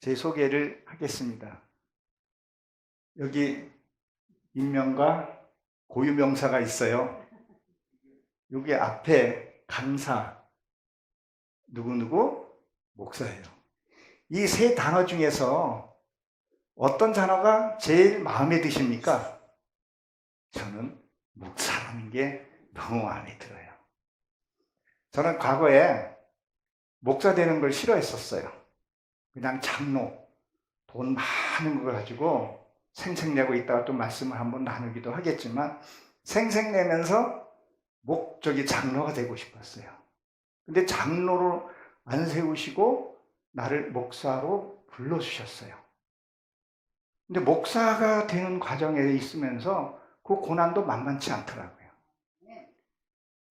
제 소개를 하겠습니다. 여기 인명과 고유명사가 있어요. 여기 앞에 강사, 누구누구 목사예요. 이 세 단어 중에서 어떤 단어가 제일 마음에 드십니까? 저는 목사라는 게 너무 마음에 들어요. 저는 과거에 목사 되는 걸 싫어했었어요. 그냥 장로, 돈 많은 거 가지고 생색내고 있다가 또 말씀을 한번 나누기도 하겠지만 생색내면서 목적이 장로가 되고 싶었어요. 근데 장로를 안 세우시고 나를 목사로 불러주셨어요. 근데 목사가 되는 과정에 있으면서 그 고난도 만만치 않더라고요.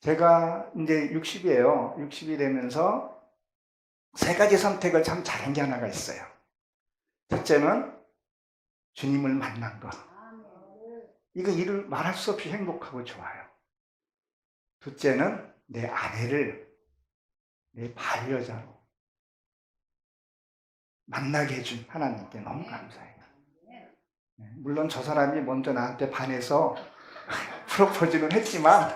제가 이제 60이에요. 60이 되면서 세 가지 선택을 참 잘한 게 하나가 있어요. 첫째는 주님을 만난 것. 이거 이를 말할 수 없이 행복하고 좋아요. 둘째는 내 아내를 내 반려자로 만나게 해준 하나님께 너무 감사해요. 물론 저 사람이 먼저 나한테 반해서 프로포즈는 했지만,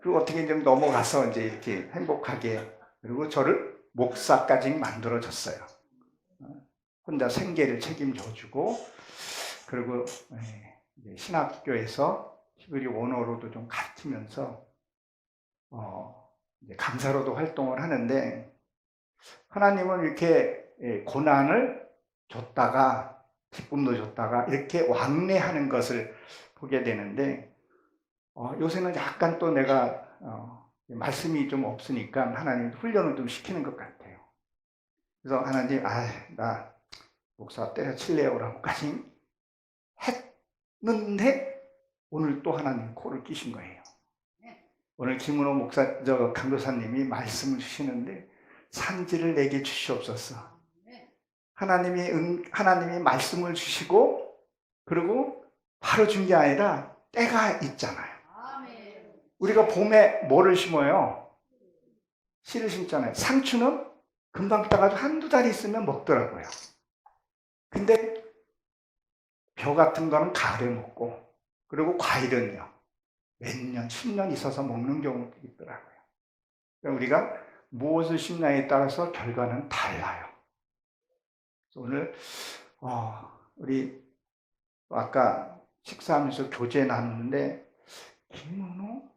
그리고 어떻게 좀 넘어가서 이제 이렇게 행복하게, 그리고 저를 목사까지 만들어줬어요. 혼자 생계를 책임져주고, 그리고 신학교에서 히브리 원어로도 좀 가르치면서 이제 강사로도 활동을 하는데, 하나님은 이렇게 고난을 줬다가 기쁨도 줬다가 이렇게 왕래하는 것을 보게 되는데, 요새는 약간 또 내가 말씀이 좀 없으니까 하나님 훈련을 좀 시키는 것 같아요. 그래서 하나님, 나 목사 때려칠래요라고까지 했는데 오늘 또 하나님 코를 끼신 거예요. 오늘 김은호 목사, 강도사님이 말씀을 주시는데 산지를 내게 주시옵소서. 하나님이 말씀을 주시고, 그리고 바로 준 게 아니라 때가 있잖아요. 우리가 봄에 뭐를 심어요? 씨를 심잖아요. 상추는 금방 따가지고 한두 달 있으면 먹더라고요. 근데 벼 같은 거는 가을에 먹고, 그리고 과일은요, 몇 년, 10년 있어서 먹는 경우도 있더라고요. 그러니까 우리가 무엇을 심냐에 따라서 결과는 달라요. 오늘 우리 아까 식사하면서 교제 나누는데 김은호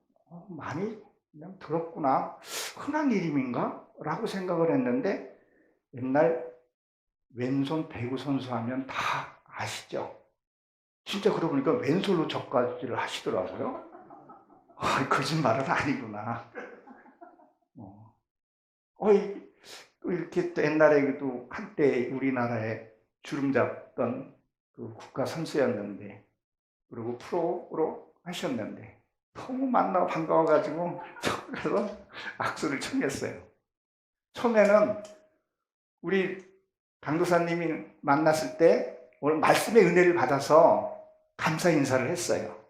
많이 그냥 들었구나, 흔한 이름인가? 라고 생각을 했는데, 옛날 왼손 배구 선수 하면 다 아시죠? 진짜 그러고 보니까 왼손으로 젓가락질을 하시더라고요. 거짓말은 아니구나. 이렇게 또 옛날에 또 한때 우리나라에 주름 잡던 그 국가 선수였는데, 그리고 프로로 하셨는데, 너무 만나고 반가워가지고 그래서 악수를 청했어요. 처음에는 우리 강도사님이 만났을 때 오늘 말씀의 은혜를 받아서 감사 인사를 했어요.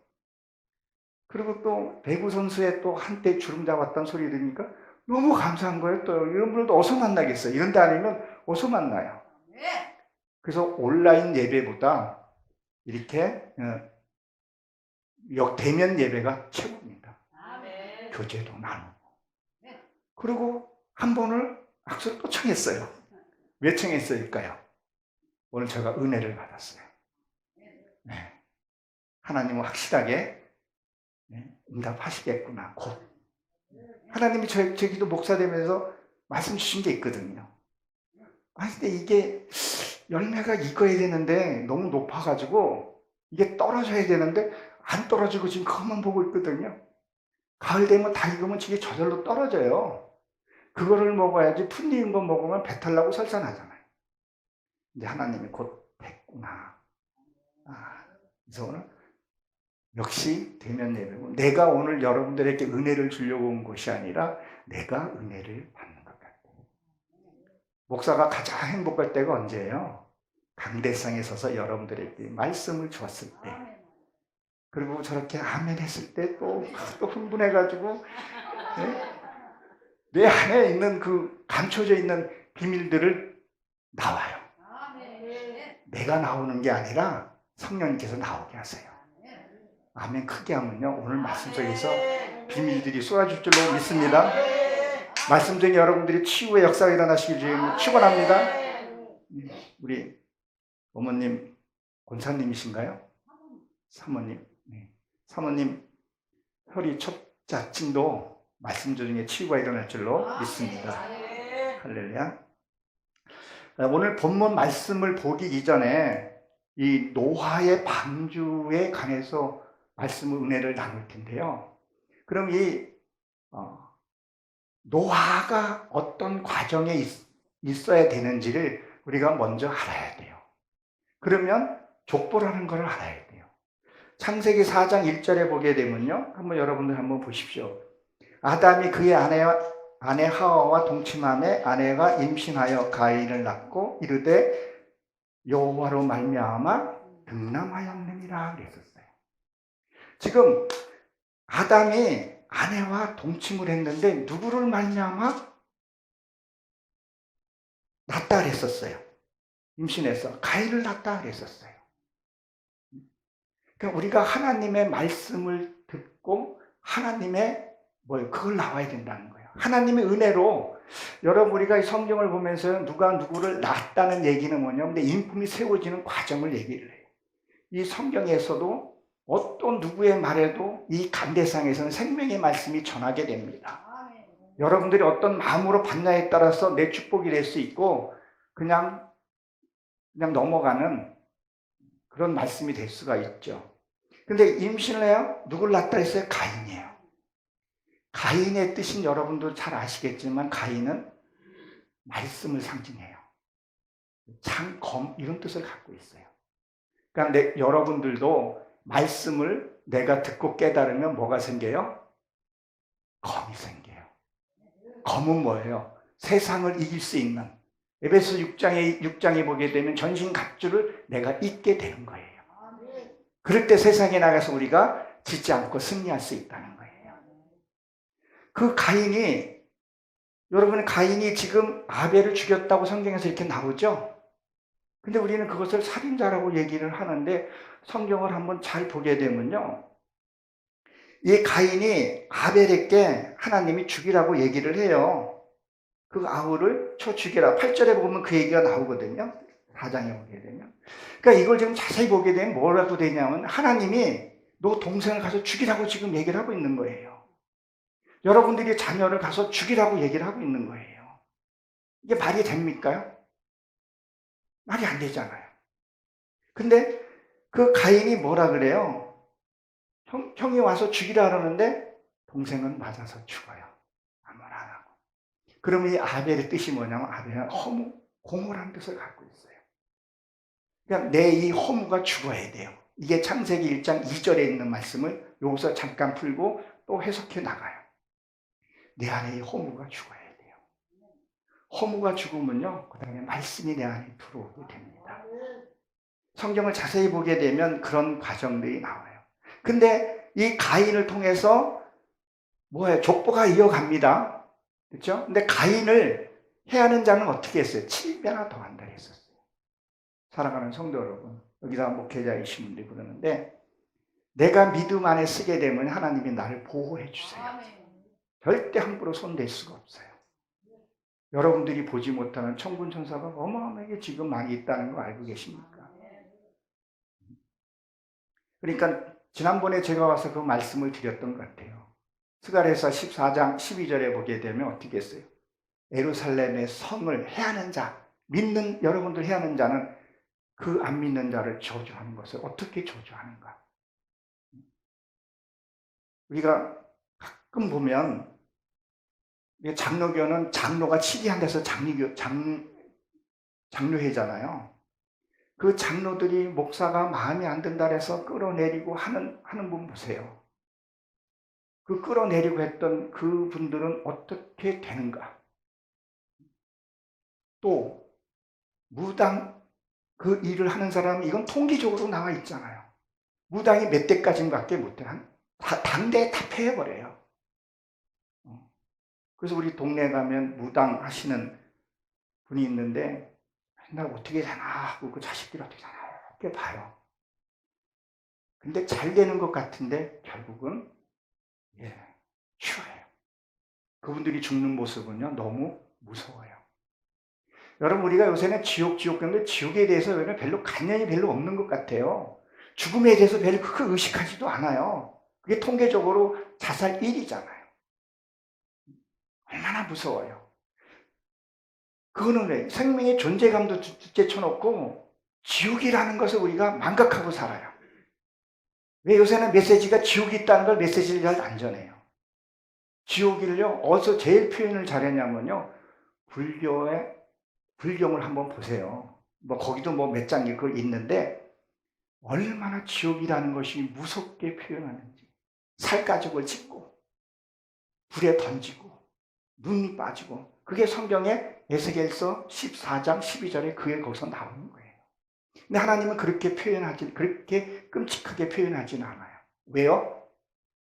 그리고 또 배구 선수의 또 한때 주름 잡았던 소리 들으니까 너무 감사한 거예요. 또 이런 분들도 어서 만나겠어요. 이런 데 아니면 어서 만나요. 그래서 온라인 예배보다 이렇게 대면 예배가 최고입니다. 교제도 나누고. 그리고 한 번을 악수를 또 청했어요. 왜 청했을까요? 오늘 제가 은혜를 받았어요. 하나님은 확실하게 응답하시겠구나, 곧. 하나님이 제 기도 목사 되면서 말씀 주신 게 있거든요. 근데 이게 열매가 익어야 되는데 너무 높아가지고 이게 떨어져야 되는데 안 떨어지고 지금 그것만 보고 있거든요. 가을 되면 다 익으면 이게 저절로 떨어져요. 그거를 먹어야지, 풀리는 거 먹으면 배탈 나고 설산하잖아요. 이제 하나님이 곧 됐구나. 그래서 오늘 역시 대면 예배고, 내가 오늘 여러분들에게 은혜를 주려고 온 것이 아니라 내가 은혜를 받는 것 같아요. 목사가 가장 행복할 때가 언제예요? 강대상에 서서 여러분들에게 말씀을 주었을 때, 그리고 저렇게 아멘 했을 때 또 흥분해가지고 내 안에 있는 그 감춰져 있는 비밀들을 나와요. 내가 나오는 게 아니라 성령님께서 나오게 하세요. 아멘 크게 하면요. 오늘 말씀 속에서 비밀들이 쏟아질 줄로 믿습니다. 말씀 중에 여러분들이 치유의 역사가 일어나시길 주님 축원합니다. 우리 어머님 권사님이신가요? 사모님. 네. 사모님 혈이 첩자층도 말씀 중에 치유가 일어날 줄로 믿습니다. 할렐루야. 오늘 본문 말씀을 보기 이전에 이 노화의 방주에 관해서 말씀을 은혜를 나눌 텐데요. 그럼 이 노화가 어떤 과정에 있어야 되는지를 우리가 먼저 알아야 돼요. 그러면 족보라는 걸 알아야 돼요. 창세기 4장 1절에 보게 되면요. 한번 여러분들 한번 보십시오. 아담이 그의 아내 하와와 동침함에 아내가 임신하여 가인을 낳고 이르되 여호와로 말미암아 등남하였느니라 그랬었어요. 지금 아담이 아내와 동침을 했는데 누구를 말미암아 낳다 그랬었어요. 임신해서 가인을 낳다 그랬었어요. 그러니까 우리가 하나님의 말씀을 듣고 하나님의 그걸 나와야 된다는 거예요. 하나님의 은혜로 여러분 우리가 이 성경을 보면서 누가 누구를 낳았다는 얘기는 뭐냐면 근데 인품이 세워지는 과정을 얘기를 해요. 이 성경에서도 어떤 누구의 말에도 이 간대상에서는 생명의 말씀이 전하게 됩니다. 여러분들이 어떤 마음으로 받냐에 따라서 내 축복이 될 수 있고 그냥 넘어가는 그런 말씀이 될 수가 있죠. 근데 임신을 해요? 누굴 낳다 했어요? 가인이에요. 가인의 뜻은 여러분도 잘 아시겠지만 가인은 말씀을 상징해요. 장검 이런 뜻을 갖고 있어요. 그러니까 여러분들도 말씀을 내가 듣고 깨달으면 뭐가 생겨요? 검이 생겨요. 검은 뭐예요? 세상을 이길 수 있는 에베소 6장에 보게 되면 전신갑주를 내가 입게 되는 거예요. 그럴 때 세상에 나가서 우리가 지지 않고 승리할 수 있다는 거예요. 그 가인이 여러분 가인이 지금 아벨을 죽였다고 성경에서 이렇게 나오죠? 근데 우리는 그것을 살인자라고 얘기를 하는데 성경을 한번 잘 보게 되면요. 이 가인이 아벨에게 하나님이 죽이라고 얘기를 해요. 그 아우를 쳐 죽여라. 8절에 보면 그 얘기가 나오거든요. 4장에 보게 되면. 그러니까 이걸 지금 자세히 보게 되면 뭐라고 되냐면 하나님이 너 동생을 가서 죽이라고 지금 얘기를 하고 있는 거예요. 여러분들이 자녀를 가서 죽이라고 얘기를 하고 있는 거예요. 이게 말이 됩니까? 말이 안 되잖아요. 근데 그 가인이 뭐라 그래요? 형이 와서 죽이라 그러는데 동생은 맞아서 죽어요. 아무 말 안 하고. 그러면 이 아벨의 뜻이 뭐냐면 아벨은 허무, 공허라는 뜻을 갖고 있어요. 그러니까 내 이 허무가 죽어야 돼요. 이게 창세기 1장 2절에 있는 말씀을 여기서 잠깐 풀고 또 해석해 나가요. 내 안에 이 허무가 죽어야 돼요. 허무가 죽으면요, 그 다음에 말씀이 내 안에 들어오게 됩니다. 성경을 자세히 보게 되면 그런 과정들이 나와요. 근데 이 가인을 통해서 족보가 이어갑니다. 그렇죠? 근데 가인을 해하는 자는 어떻게 했어요? 7배나 더 한다 했었어요. 사랑하는 성도 여러분, 여기다 목회자이신 분들이 그러는데 내가 믿음 안에 쓰게 되면 하나님이 나를 보호해 주세요. 절대 함부로 손댈 수가 없어요. 여러분들이 보지 못하는 천군 천사가 어마어마하게 지금 많이 있다는 거 알고 계십니까? 그러니까 지난번에 제가 와서 그 말씀을 드렸던 것 같아요. 스가랴서 14장 12절에 보게 되면 어떻게 했어요? 예루살렘의 성을 해하는 자, 믿는 여러분들 해하는 자는 그 안 믿는 자를 저주하는 것을 어떻게 저주하는가? 우리가 가끔 보면 장로교는 장로가 치리한 데서 장로회잖아요. 그 장로들이 목사가 마음에 안 든다 해서 끌어내리고 하는 분 보세요. 그 끌어내리고 했던 그 분들은 어떻게 되는가? 또 무당 그 일을 하는 사람은 이건 통계적으로 나와 있잖아요. 무당이 몇 대까지밖에 못해. 당대에 다 패해버려요. 그래서 우리 동네 가면 무당 하시는 분이 있는데 맨날 어떻게 사나 하고 그 자식들이 어떻게 사나 이렇게 봐요. 근데 잘 되는 것 같은데 결국은 추해요. 그분들이 죽는 모습은요 너무 무서워요. 여러분 우리가 요새는 지옥 그런데 지옥에 대해서 별로 관념이 별로 없는 것 같아요. 죽음에 대해서 별로 크게 의식하지도 않아요. 그게 통계적으로 자살 1위잖아요. 얼마나 무서워요. 그거는 왜? 생명의 존재감도 둘째 쳐놓고 지옥이라는 것을 우리가 망각하고 살아요. 왜 요새는 메시지가 지옥이 있다는 걸 메시지를 잘 안 전해요. 지옥을요, 어디서 제일 표현을 잘했냐면요, 불경을 한번 보세요. 뭐, 거기도 뭐 몇 장 있는데, 얼마나 지옥이라는 것이 무섭게 표현하는지. 살가죽을 찢고, 불에 던지고, 눈이 빠지고, 그게 성경의 에스겔서 14장 12절에 그게 거기서 나오는 거예요. 근데 하나님은 그렇게 끔찍하게 표현하지는 않아요. 왜요?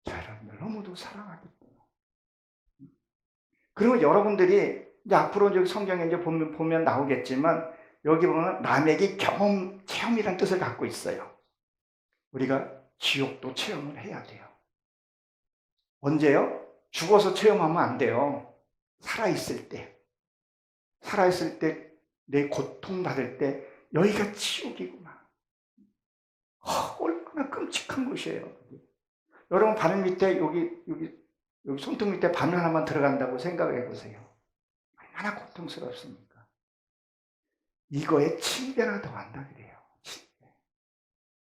여러분들 너무도 사랑하기 때문에. 그리고 여러분들이 이제 앞으로 여기 성경에 이제 보면 나오겠지만 여기 보면 남에게 체험이라는 뜻을 갖고 있어요. 우리가 지옥도 체험을 해야 돼요. 언제요? 죽어서 체험하면 안 돼요. 살아있을 때 내 고통받을 때 여기가 지옥이구나. 얼마나 끔찍한 곳이에요. 여러분 바늘 밑에 여기 손등 밑에 바늘 하나만 들어간다고 생각해 보세요. 얼마나 고통스럽습니까? 이거에 7배나 더 한다 그래요. 7배.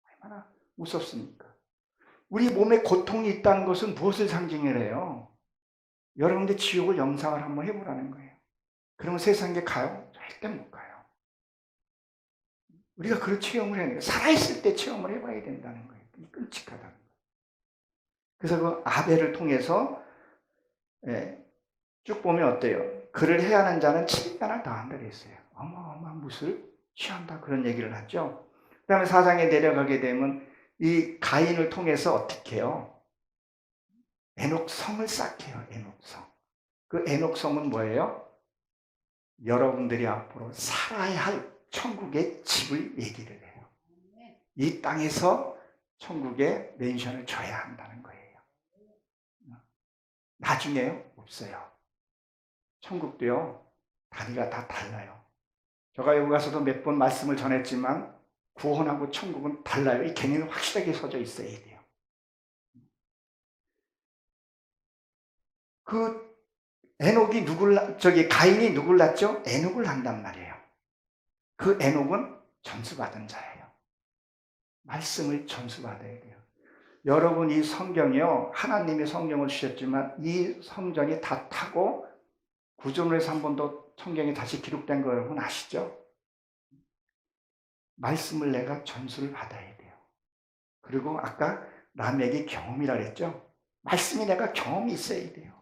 얼마나 무섭습니까? 우리 몸에 고통이 있다는 것은 무엇을 상징을 해요? 여러분들 지옥을 영상을 한번 해보라는 거예요. 그러면 세상에 가요? 절대 못 가요. 우리가 그런 체험을 해야 돼요. 살아있을 때 체험을 해봐야 된다는 거예요. 끔찍하다는 거예요. 그래서 그 아벨을 통해서 쭉 보면 어때요? 그를 해하는 자는 7배나 더한다 그랬어요. 어마어마한 무술 취한다 그런 얘기를 하죠. 그 다음에 4장에 내려가게 되면 이 가인을 통해서 어떻게 해요? 에녹성을 쌓게요. 에녹성. 그 에녹성은 뭐예요? 여러분들이 앞으로 살아야 할 천국의 집을 얘기를 해요. 이 땅에서 천국의 맨션을 줘야 한다는 거예요. 나중에요? 없어요. 천국도요, 단위가 다 달라요. 제가 여기 가서도 몇 번 말씀을 전했지만 구원하고 천국은 달라요. 이 개념이 확실하게 서져 있어야 돼요. 가인이 누굴 낳죠? 에녹을 낳는단 말이에요. 그 에녹은 전수받은 자예요. 말씀을 전수받아야 돼요. 여러분 이 성경이요, 하나님이 성경을 주셨지만 이 성전이 다 타고 구조물에서 한 번도 성경이 다시 기록된 거 여러분 아시죠? 말씀을 내가 전수를 받아야 돼요. 그리고 아까 남에게 경험이라 그랬죠? 말씀이 내가 경험이 있어야 돼요.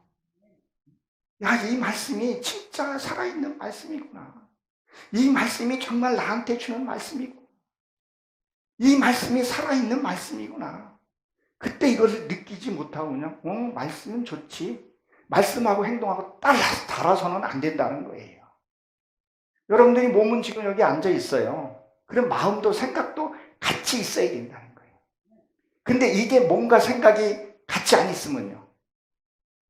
야, 이 말씀이 진짜 살아있는 말씀이구나. 이 말씀이 정말 나한테 주는 말씀이구나. 이 말씀이 살아있는 말씀이구나. 그때 이것을 느끼지 못하고 그냥 말씀은 좋지. 말씀하고 행동하고 달아서는 안 된다는 거예요. 여러분들이 몸은 지금 여기 앉아 있어요. 그럼 마음도 생각도 같이 있어야 된다는 거예요. 근데 이게 뭔가 생각이 같이 안 있으면요,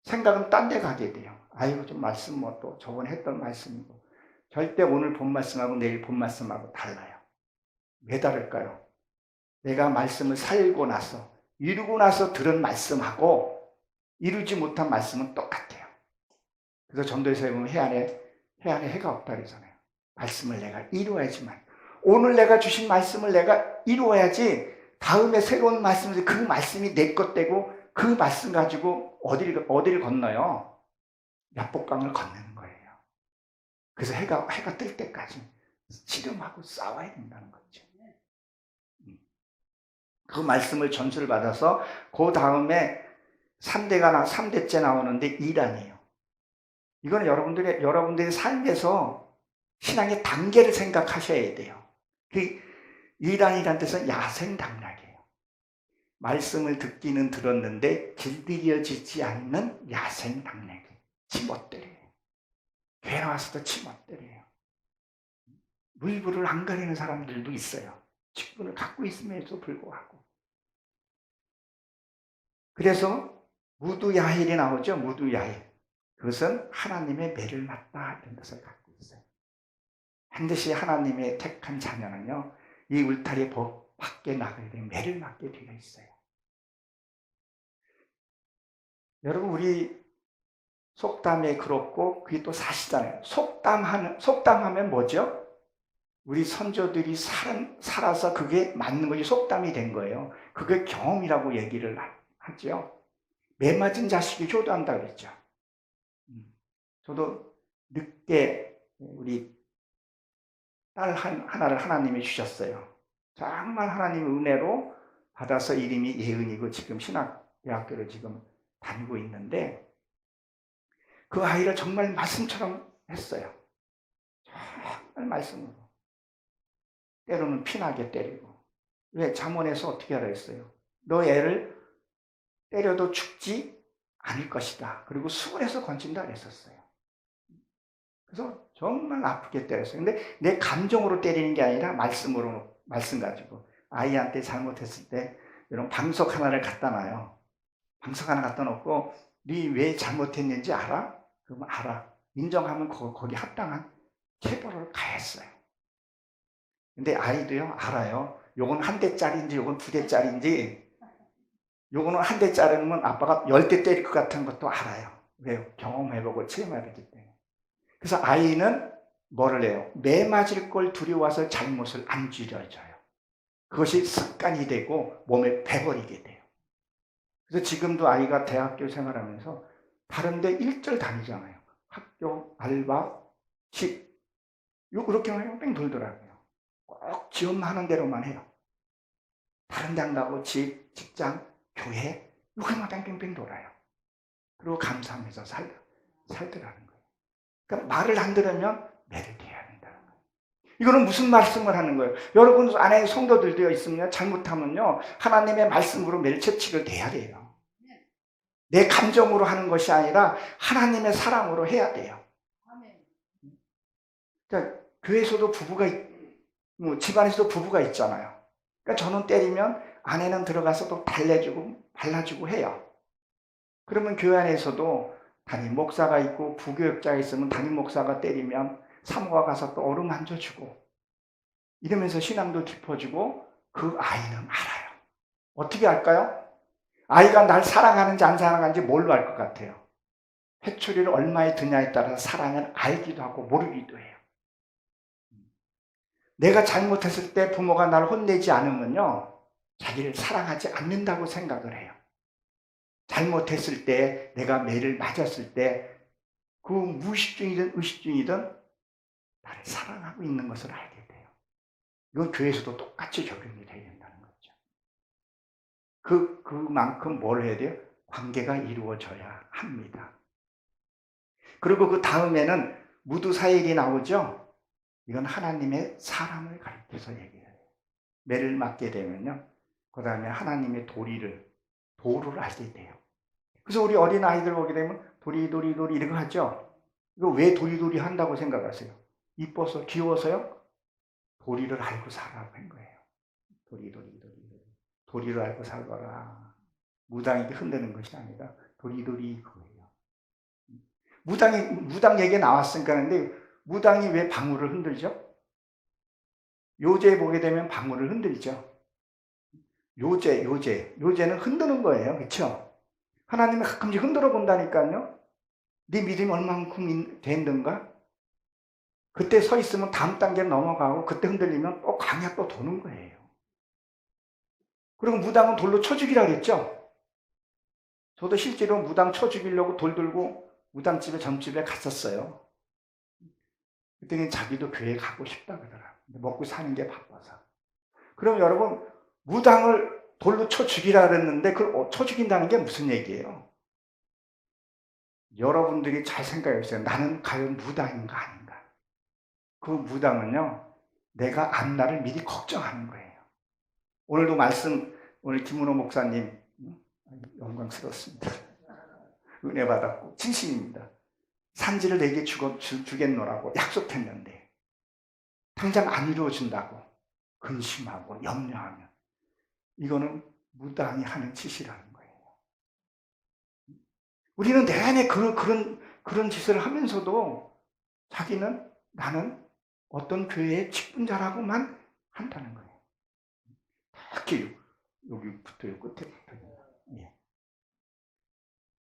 생각은 딴 데 가게 돼요. 아이고 좀 말씀 뭐 또 저번에 했던 말씀이고. 절대 오늘 본 말씀하고 내일 본 말씀하고 달라요. 왜 다를까요? 내가 말씀을 살고 나서 이루고 나서 들은 말씀하고 이루지 못한 말씀은 똑같아요. 그래서 전도에서 보면 해안에 해가 없다 그러잖아요. 말씀을 내가 이루어야지만, 오늘 내가 주신 말씀을 내가 이루어야지 다음에 새로운 말씀을, 그 말씀이 내 것 되고 그 말씀 가지고 어디를 건너요? 야복강을 건너는 거예요. 그래서 해가 뜰 때까지 씨름하고 싸워야 된다는 거죠. 그 말씀을 전수를 받아서 그 다음에 3대째 나오는데 이란이에요. 이거는 여러분들의 삶에서 신앙의 단계를 생각하셔야 돼요. 그 이란이라는 뜻은 야생당락이에요. 말씀을 듣기는 들었는데 길들여지지 않는 야생당락이 치멋들이에요. 교회 나와서도 치멋들이에요. 물불을 안 가리는 사람들도 있어요. 직분을 갖고 있음에도 불구하고. 그래서 무두야힐이 나오죠. 무두야힐. 그것은 하나님의 매를 맞다 이런 뜻을 갖고 있어요. 반드시 하나님의 택한 자녀는요, 이 울타리 밖에 나가야 되면 매를 맞게 되어 있어요. 여러분, 우리 속담에 그렇고 그게 또 사실이잖아요. 속담하면 뭐죠? 우리 선조들이 살아서 그게 맞는 것이 속담이 된 거예요. 그게 경험이라고 얘기를 하죠. 매 맞은 자식이 효도한다 그랬죠. 저도 늦게 우리 딸 하나를 하나님이 주셨어요. 정말 하나님의 은혜로 받아서 이름이 예은이고 지금 신학대학교를 지금 다니고 있는데 그 아이를 정말 말씀처럼 했어요. 정말 말씀으로. 때로는 피나게 때리고. 왜? 잠언에서 어떻게 하라 했어요? 너 애를 때려도 죽지 않을 것이다. 그리고 수월해서 건진다 그랬었어요. 그래서 정말 아프게 때렸어요. 근데 내 감정으로 때리는 게 아니라 말씀 가지고. 아이한테 잘못했을 때 이런 방석 하나를 갖다 놔요. 방석 하나 갖다 놓고 네 왜 잘못했는지 알아? 그러면 알아. 인정하면 거기 합당한 체벌을 가했어요. 근데 아이도요 알아요. 요건 한 대짜리인지 요건 두 대짜리인지 요거는 한 대 자르면 아빠가 10대 때릴 것 같은 것도 알아요. 왜요? 경험해보고 체험해보기 때문에. 그래서 아이는 뭐를 해요? 매 맞을 걸 두려워서 잘못을 안 줄여줘요. 그것이 습관이 되고 몸에 배버리게 돼요. 그래서 지금도 아이가 대학교 생활하면서 다른 데 일절 다니잖아요. 학교, 알바, 집. 그렇게만 하면 뺑 돌더라고요. 꼭 지원하는 대로만 해요. 다른 데 안 가고 집, 직장, 교회 이렇게만 뺑뺑뺑 돌아요. 그리고 감사하면서 살더라는 거예요. 그러니까 말을 안 들으면 매를 대야 된다는 거예요. 이거는 무슨 말씀을 하는 거예요? 여러분 안에 성도들 있으면 잘못하면요 하나님의 말씀으로 매를 채찍을 대야 돼요. 내 감정으로 하는 것이 아니라 하나님의 사랑으로 해야 돼요. 그러니까 교회에서도 집안에서도 부부가 있잖아요. 그러니까 저는 때리면 아내는 들어가서 또 달래주고 발라주고 해요. 그러면 교회 안에서도 담임 목사가 있고 부교육자가 있으면 담임 목사가 때리면 사모가 가서 또 어루만져주고 이러면서 신앙도 깊어지고 그 아이는 알아요. 어떻게 알까요? 아이가 날 사랑하는지 안 사랑하는지 뭘로 알 것 같아요? 회초리를 얼마에 드냐에 따라서 사랑을 알기도 하고 모르기도 해요. 내가 잘못했을 때 부모가 나를 혼내지 않으면요 자기를 사랑하지 않는다고 생각을 해요. 잘못했을 때 내가 매를 맞았을 때 그 무의식 중이든 의식 중이든 나를 사랑하고 있는 것을 알게 돼요. 이건 교회에서도 똑같이 적용이 돼야 된다는 거죠. 그만큼 뭘 해야 돼요? 관계가 이루어져야 합니다. 그리고 그 다음에는 무두사일이 나오죠. 이건 하나님의 사람을 가리켜서 얘기해요. 매를 맞게 되면요. 그 다음에 하나님의 도를 알게 돼요. 그래서 우리 어린 아이들 보게 되면 도리 이렇게 하죠. 이거 왜 도리 한다고 생각하세요? 이뻐서 귀여워서요? 도리를 알고 살아라고 한 거예요. 도리를 알고 살거라. 무당에게 흔드는 것이 아니라 도리 그거예요. 무당 얘기 나왔으니까 하는데 무당이 왜 방울을 흔들죠? 요제 보게 되면 방울을 흔들죠. 요제는 흔드는 거예요. 그렇죠? 하나님이 가끔씩 흔들어 본다니까요. 네 믿음이 얼만큼 됐는가? 그때 서 있으면 다음 단계로 넘어가고 그때 흔들리면 또 강약 또 도는 거예요. 그리고 무당은 돌로 쳐 죽이라 그랬죠? 저도 실제로 무당 쳐 죽이려고 돌 들고 무당집에 점집에 갔었어요. 그때는 자기도 교회 가고 싶다 그러더라고요. 먹고 사는 게 바빠서. 그럼 여러분 무당을 돌로 쳐 죽이라 그랬는데 그걸 쳐 죽인다는 게 무슨 얘기예요? 여러분들이 잘 생각해 보세요. 나는 과연 무당인가 아닌가? 그 무당은요. 내가 앞날을 미리 걱정하는 거예요. 오늘도 오늘 김은호 목사님 영광스럽습니다. 은혜 받았고 진심입니다. 산지를 내게 주겠노라고 약속했는데 당장 안 이루어진다고 근심하고 염려하면 이거는 무당이 하는 짓이라는 거예요. 우리는 내내 그런 짓을 하면서도 자기는 나는 어떤 교회의 직분자라고만 한다는 거예요. 특히 여기부터 끝에 붙어요. 예.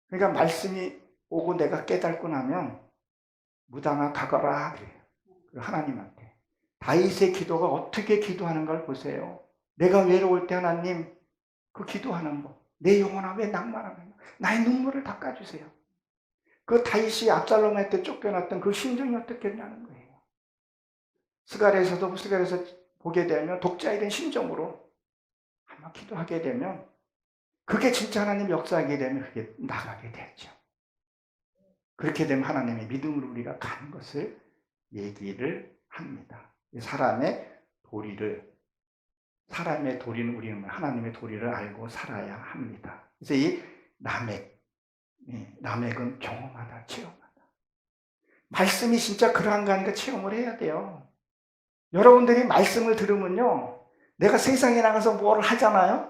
그러니까 말씀이 오고 내가 깨닫고 나면 무당아 가거라 그래요. 하나님한테. 다윗의 기도가 어떻게 기도하는 걸 보세요. 내가 외로울 때 하나님 그 기도하는 거. 내 영혼아 왜 낭만하는 거. 나의 눈물을 닦아주세요. 그 다윗이 압살롬한테 쫓겨났던 그 심정이 어떻겠냐는 거예요. 스갈에서 보게 되면 독자에 대한 심정으로 한번 기도하게 되면 그게 진짜 하나님 역사하게 되면 그게 나가게 되죠. 그렇게 되면 하나님의 믿음으로 우리가 가는 것을 얘기를 합니다. 사람의 도리는 우리는 하나님의 도리를 알고 살아야 합니다. 그래서 이 남획은 경험하다, 체험하다. 말씀이 진짜 그러한가 하니까 체험을 해야 돼요. 여러분들이 말씀을 들으면요, 내가 세상에 나가서 뭘 하잖아요?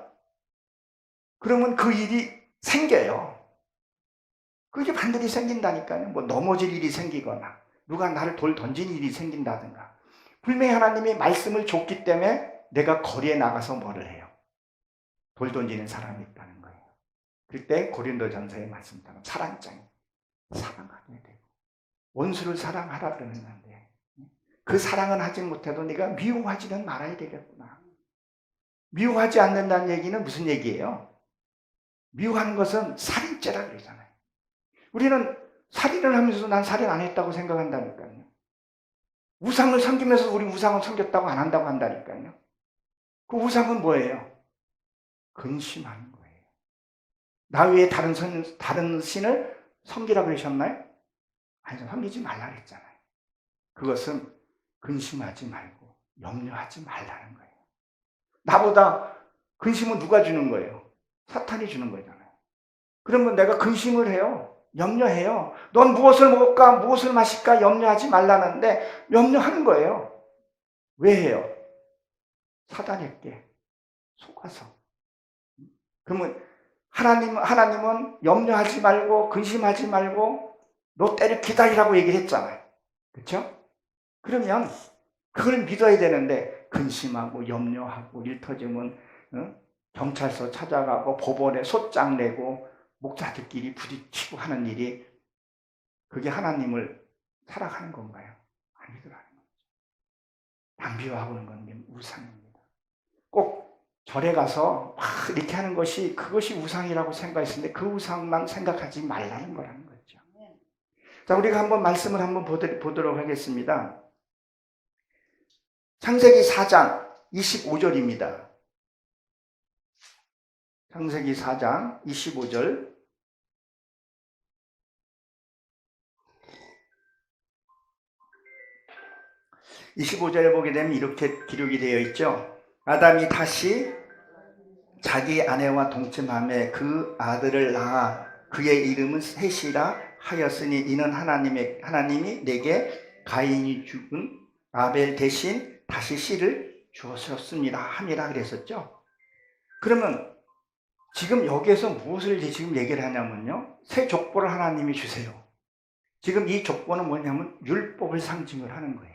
그러면 그 일이 생겨요. 그게 반드시 생긴다니까요. 뭐 넘어질 일이 생기거나 누가 나를 돌 던진 일이 생긴다든가. 분명히 하나님이 말씀을 줬기 때문에 내가 거리에 나가서 뭐를 해요? 돌 던지는 사람이 있다는 거예요. 그때 고린도전서의 말씀처럼 사랑장이 사랑하게 되고 원수를 사랑하라 그러는데 그 사랑은 하지 못해도 네가 미워하지는 말아야 되겠구나. 미워하지 않는다는 얘기는 무슨 얘기예요? 미워하는 것은 살인죄라 그러잖아요. 우리는 살인을 하면서도 난 살인 안 했다고 생각한다니까요. 우상을 섬기면서 우리 우상을 섬겼다고 안 한다고 한다니까요. 그 우상은 뭐예요? 근심하는 거예요. 나 외에 다른 신을 섬기라 그러셨나요? 아니, 섬기지 말라 그랬잖아요. 그것은 근심하지 말고 염려하지 말라는 거예요. 나보다 근심은 누가 주는 거예요? 사탄이 주는 거잖아요. 그러면 내가 근심을 해요. 염려해요. 넌 무엇을 먹을까, 무엇을 마실까 염려하지 말라는데 염려하는 거예요. 왜 해요? 사단에게 속아서. 그러면 하나님은 염려하지 말고 근심하지 말고 너 때를 기다리라고 얘기를 했잖아요. 그렇죠? 그러면 그걸 믿어야 되는데 근심하고 염려하고 일 터지면 경찰서 찾아가고 법원에 소장 내고 목사들끼리 부딪히고 하는 일이 그게 하나님을 사랑하는 건가요? 아니더라는 거죠. 낭비하고는 건 우상입니다. 꼭 절에 가서 막 이렇게 하는 것이 그것이 우상이라고 생각했는데 그 우상만 생각하지 말라는 거라는 거죠. 자, 우리가 한번 말씀을 한번 보도록 하겠습니다. 창세기 4장 25절입니다. 창세기 4장 25절. 25절에 보게 되면 이렇게 기록이 되어 있죠. 아담이 다시 자기 아내와 동침하며 그 아들을 낳아 그의 이름은 셋이라 하였으니 이는 하나님이 내게 가인이 죽은 아벨 대신 다시 씨를 주었습니다 함이라 그랬었죠. 그러면 지금 여기에서 무엇을 지금 얘기를 하냐면요, 새 족보를 하나님이 주세요. 지금 이 족보는 뭐냐면 율법을 상징을 하는 거예요.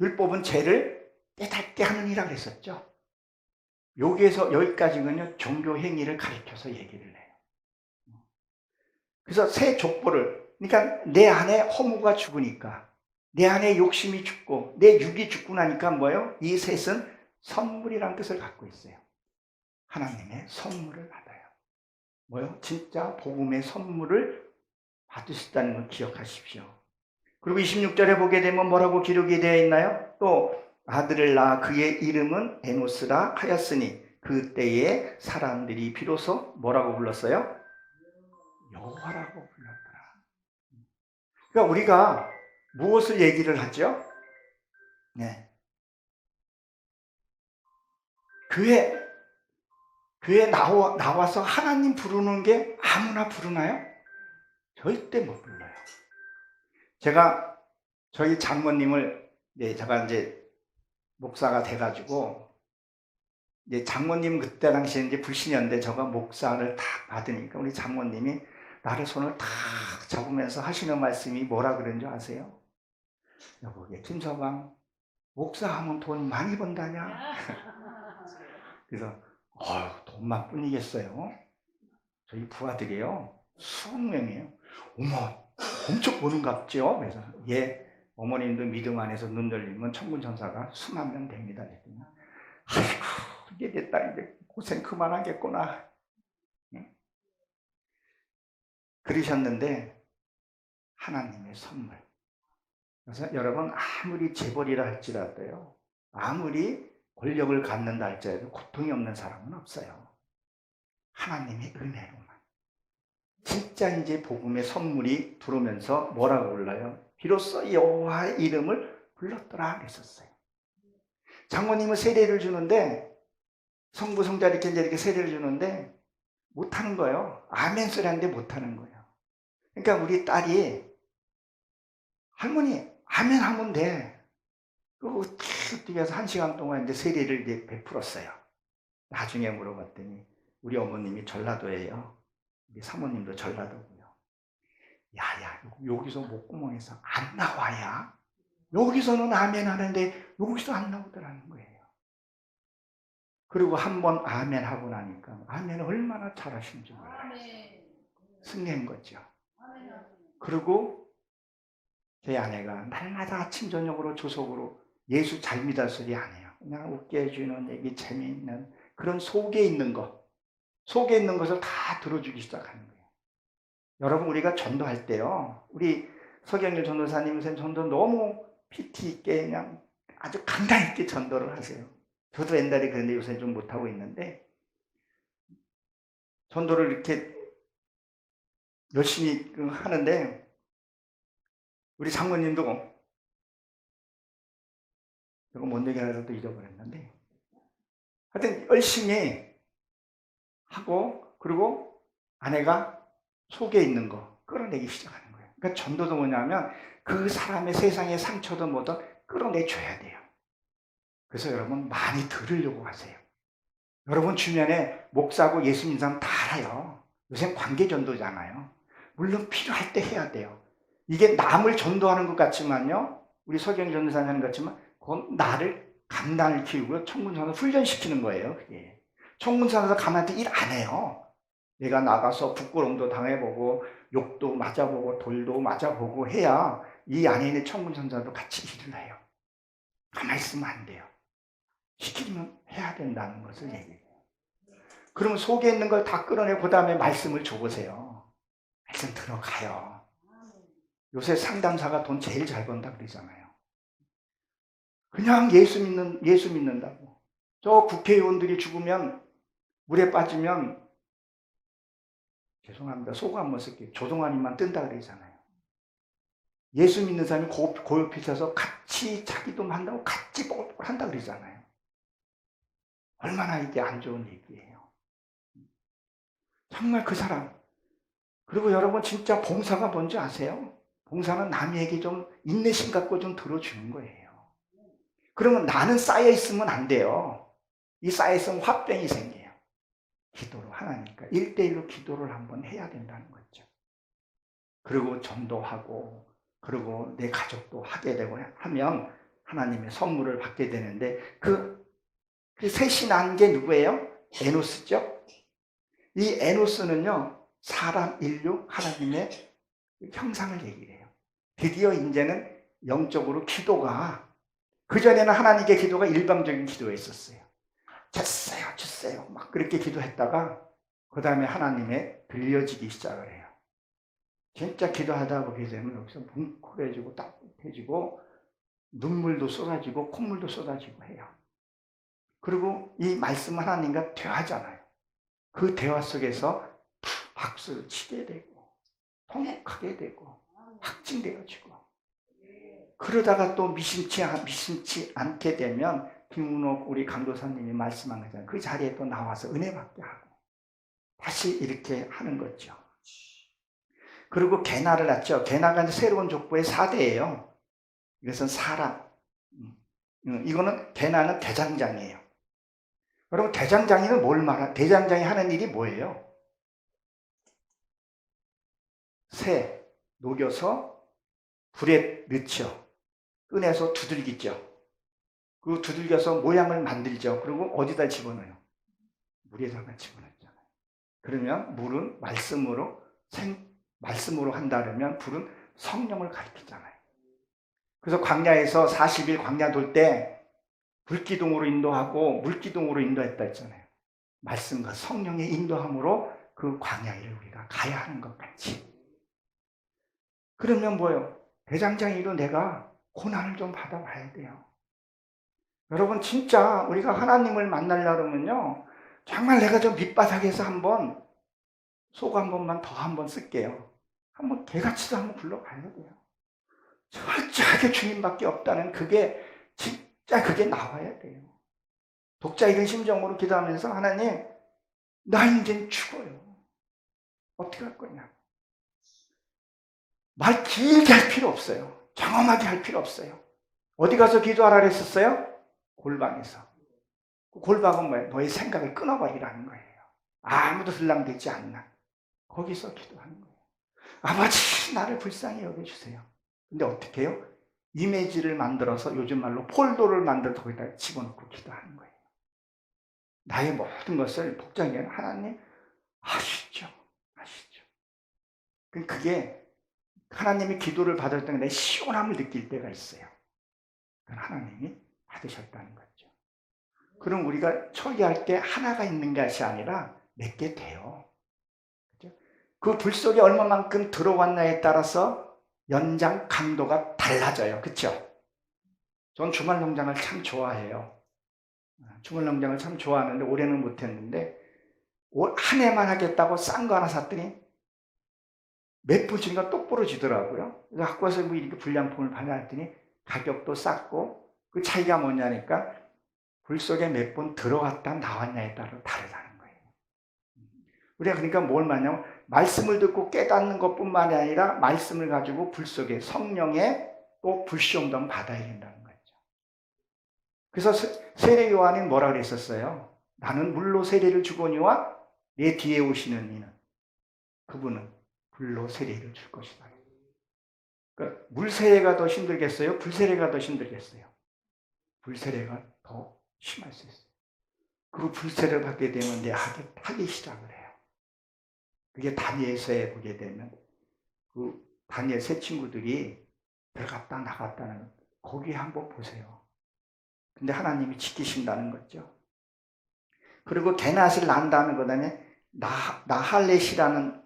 율법은 죄를 깨닫게 하는 이라 그랬었죠. 여기에서 여기까지는요, 종교 행위를 가리켜서 얘기를 해요. 그래서 새 족보를, 그러니까 내 안에 허무가 죽으니까, 내 안에 욕심이 죽고, 내 육이 죽고 나니까 뭐예요? 이 셋은 선물이라는 뜻을 갖고 있어요. 하나님의 선물을 받아요. 뭐요? 진짜 복음의 선물을 받으셨다는 걸 기억하십시오. 그리고 26절에 보게 되면 뭐라고 기록이 되어 있나요? 또 아들을 낳아 그의 이름은 에노스라 하였으니 그때에 사람들이 비로소 뭐라고 불렀어요? 여호와라고 불렀더라. 그러니까 우리가 무엇을 얘기를 하죠? 네. 교회 나와서 하나님 부르는 게 아무나 부르나요? 절대 못 불러요. 제가 저희 장모님을 네, 제가 이제 목사가 돼가지고, 이제 장모님 그때 당시에 이제 불신이었는데, 저가 목사를 탁 받으니까 우리 장모님이 나를 손을 탁 잡으면서 하시는 말씀이 뭐라 그런 줄 아세요? 여보게, 김서방, 목사하면 돈 많이 번다냐? 그래서, 돈만 뿐이겠어요? 저희 부하들이요, 20명이에요. 어머, 엄청 보는갑죠? 그래서, 예, 어머님도 믿음 안에서 눈 열리면 천군 천사가 수만 명 됩니다. 그랬더니, 아이고, 이게 내 딸 이제 고생 그만하겠구나. 응? 그러셨는데, 하나님의 선물. 그래서 여러분, 아무리 재벌이라 할지라도요, 아무리 권력을 갖는다 할지라도 고통이 없는 사람은 없어요. 하나님의 은혜로만. 진짜 이제 복음의 선물이 들어오면서 뭐라고 불러요? 비로소 여호와의 이름을 불렀더라 그랬었어요. 장모님은 세례를 주는데, 성부 성자 이렇게 세례를 주는데 못하는 거예요. 아멘 소리 하는데 못하는 거예요. 그러니까 우리 딸이, 할머니 아멘 하면 돼. 그리고 뛰어서 1시간 동안 이제 세례를 이제 베풀었어요. 나중에 물어봤더니 우리 어머님이 전라도예요. 우리 사모님도 전라도고요. 야야, 여기서 목구멍에서 안 나와야, 여기서는 아멘 하는데 여기서 안 나오더라는 거예요. 그리고 한 번 아멘 하고 나니까 아멘을 얼마나 잘하시는지 몰라요. 승리한 거죠. 그리고 제 아내가 날마다 아침 저녁으로 조석으로 예수 잘 믿을 소리 안 해요. 그냥 웃게 해주는 얘기, 재미있는 그런 속에 있는 것을 다 들어주기 시작하는 거예요. 여러분, 우리가 전도할 때요, 우리 서경일 전도사님 전도 너무 피티 있게 그냥 아주 강단 있게 전도를 하세요. 저도 옛날에 그런데 요새 좀 못하고 있는데, 전도를 이렇게 열심히 하는데, 우리 장모님도, 이거 뭔 얘기 하려고 잊어버렸는데, 하여튼 열심히 하고, 그리고 아내가 속에 있는 거 끌어내기 시작하는 거예요. 그러니까 전도도 뭐냐면 그 사람의 세상의 상처도 뭐든 끌어내줘야 돼요. 그래서 여러분, 많이 들으려고 하세요. 여러분 주변에 목사고 예수 믿는 사람 다 알아요. 요새 관계전도잖아요. 물론 필요할 때 해야 돼요. 이게 남을 전도하는 것 같지만요, 우리 서경 전도사님 하는 것 같지만 그건 나를 강단을 키우고 청군산을 훈련시키는 거예요. 그게 청군산에서 가만히 일 안 해요. 내가 나가서 부끄러움도 당해보고 욕도 맞아보고 돌도 맞아보고 해야 이 안에 있는 청군산사도 같이 일을 해요. 가만히 있으면 안 돼요. 시키면 해야 된다는 것을 얘기해요. 그러면 속에 있는 걸 다 끌어내고 그 다음에 말씀을 줘보세요. 말씀 들어가요. 요새 상담사가 돈 제일 잘 번다 그러잖아요. 그냥 예수 믿는다고. 저 국회의원들이 죽으면, 물에 빠지면, 죄송합니다, 속어 한번 쓸게요, 조동아님만 뜬다 그러잖아요. 예수 믿는 사람이 고요피 있어서 같이 자기도 한다고 같이 한다 그러잖아요. 얼마나 이게 안 좋은 얘기예요. 정말 그 사람. 그리고 여러분, 진짜 봉사가 뭔지 아세요? 봉사는 남에게 좀 인내심 갖고 좀 들어주는 거예요. 그러면 나는 쌓여있으면 안 돼요. 이 쌓여있으면 화병이 생겨요. 기도로 하나니까 1대1로 기도를 한번 해야 된다는 거죠. 그리고 전도하고, 그리고 내 가족도 하게 되고 하면 하나님의 선물을 받게 되는데, 그 셋이 난 게 누구예요? 에노스죠. 이 에노스는요, 사람, 인류, 하나님의 형상을 얘기를 해요. 드디어 이제는 영적으로 기도가, 그전에는 하나님께 기도가 일방적인 기도였었어요. 주세요 막 그렇게 기도했다가 그 다음에 하나님의 들려지기 시작을 해요. 진짜 기도하다 보게 되면 여기서 뭉클해지고 따뜻해지고 눈물도 쏟아지고 콧물도 쏟아지고 해요. 그리고 이 말씀 하나님과 대화하잖아요. 그 대화 속에서 박수를 치게 되고 통역하게 되고 확증되어지고, 그러다가 또 미심치 않게 되면 김은옥 우리 강도사님이 말씀한 거잖아요. 그 자리에 또 나와서 은혜 받게 하고 다시 이렇게 하는 거죠. 그리고 게나를 낳죠. 게나가 새로운 족보의 4대예요. 이것은 사람, 이거는 개나는 대장장이에요. 여러분 대장장이는 뭘 말하? 대장장이 하는 일이 뭐예요? 새 녹여서 불에 넣죠. 꺼내서 두들기죠. 그 두들겨서 모양을 만들죠. 그리고 어디다 집어넣어요? 물에다가 집어넣잖아요. 그러면 물은 말씀으로 한다 그러면 불은 성령을 가리키잖아요. 그래서 광야에서 40일 광야 돌 때 불기둥으로 인도하고 물기둥으로 인도했다 했잖아요. 말씀과 성령의 인도함으로 그 광야를 우리가 가야 하는 것 같이. 그러면 뭐예요? 대장장이로 내가 고난을 좀 받아봐야 돼요. 여러분 진짜 우리가 하나님을 만나려면요, 정말 내가 좀 밑바닥에서 한번 속 한 번만 더 한번 쓸게요. 한번 개같이도 한번 굴러가야 돼요. 철저하게 주님밖에 없다는 그게 진짜 그게 나와야 돼요. 독자 이런 심정으로 기도하면서 하나님, 나 이제 죽어요. 어떻게 할 거냐? 말 길게 할 필요 없어요. 장엄하게 할 필요 없어요. 어디 가서 기도하라 그랬었어요? 골방에서. 그 골방은 뭐예요? 너의 생각을 끊어버리라는 거예요. 아무도 들랑대지 않나. 거기서 기도하는 거예요. 아버지, 나를 불쌍히 여겨주세요. 근데 어떻게 해요? 이미지를 만들어서 요즘 말로 폴더를 만들어서 거기다 집어넣고 기도하는 거예요. 나의 모든 것을 복장해 하나님 아시죠? 아시죠? 그게 하나님이 기도를 받을 때 내 시원함을 느낄 때가 있어요. 그건 하나님이 받으셨다는 거죠. 그럼 우리가 처리할 때 하나가 있는 것이 아니라 몇 개 돼요. 그렇죠? 그 불 속에 얼마만큼 들어왔냐에 따라서 연장 강도가 달라져요. 그렇죠? 전 주말 농장을 참 좋아해요. 주말 농장을 참 좋아하는데 올해는 못했는데 한 해만 하겠다고 싼 거 하나 샀더니 몇 분쯤인가 똑 부러지더라고요. 그래서 갖고 와서 뭐 이렇게 불량품을 받아놨더니 가격도 쌌고 그 차이가 뭐냐니까 불 속에 몇 번 들어갔다 나왔냐에 따라 다르다는 거예요. 우리가 그러니까 뭘 말하냐면 말씀을 듣고 깨닫는 것뿐만이 아니라 말씀을 가지고 불 속에 성령의 또 불시험도 받아야 된다는 거죠. 그래서 세례 요한이 뭐라 그랬었어요? 나는 물로 세례를 주거니와 내 뒤에 오시는 이는 그분은 불로 세례를 줄 것이다. 그러니까 물 세례가 더 힘들겠어요? 불 세례가 더 힘들겠어요? 불 세례가 더 심할 수 있어요. 그 불 세례를 받게 되면 내 하기 시작을 해요. 그게 다니엘서에 보게 되면 그 다니엘 세 친구들이 들어갔다 나갔다는 거기에 한번 보세요. 근데 하나님이 지키신다는 거죠. 그리고 게낫을 낳는다는 거다음에 나할렛이라는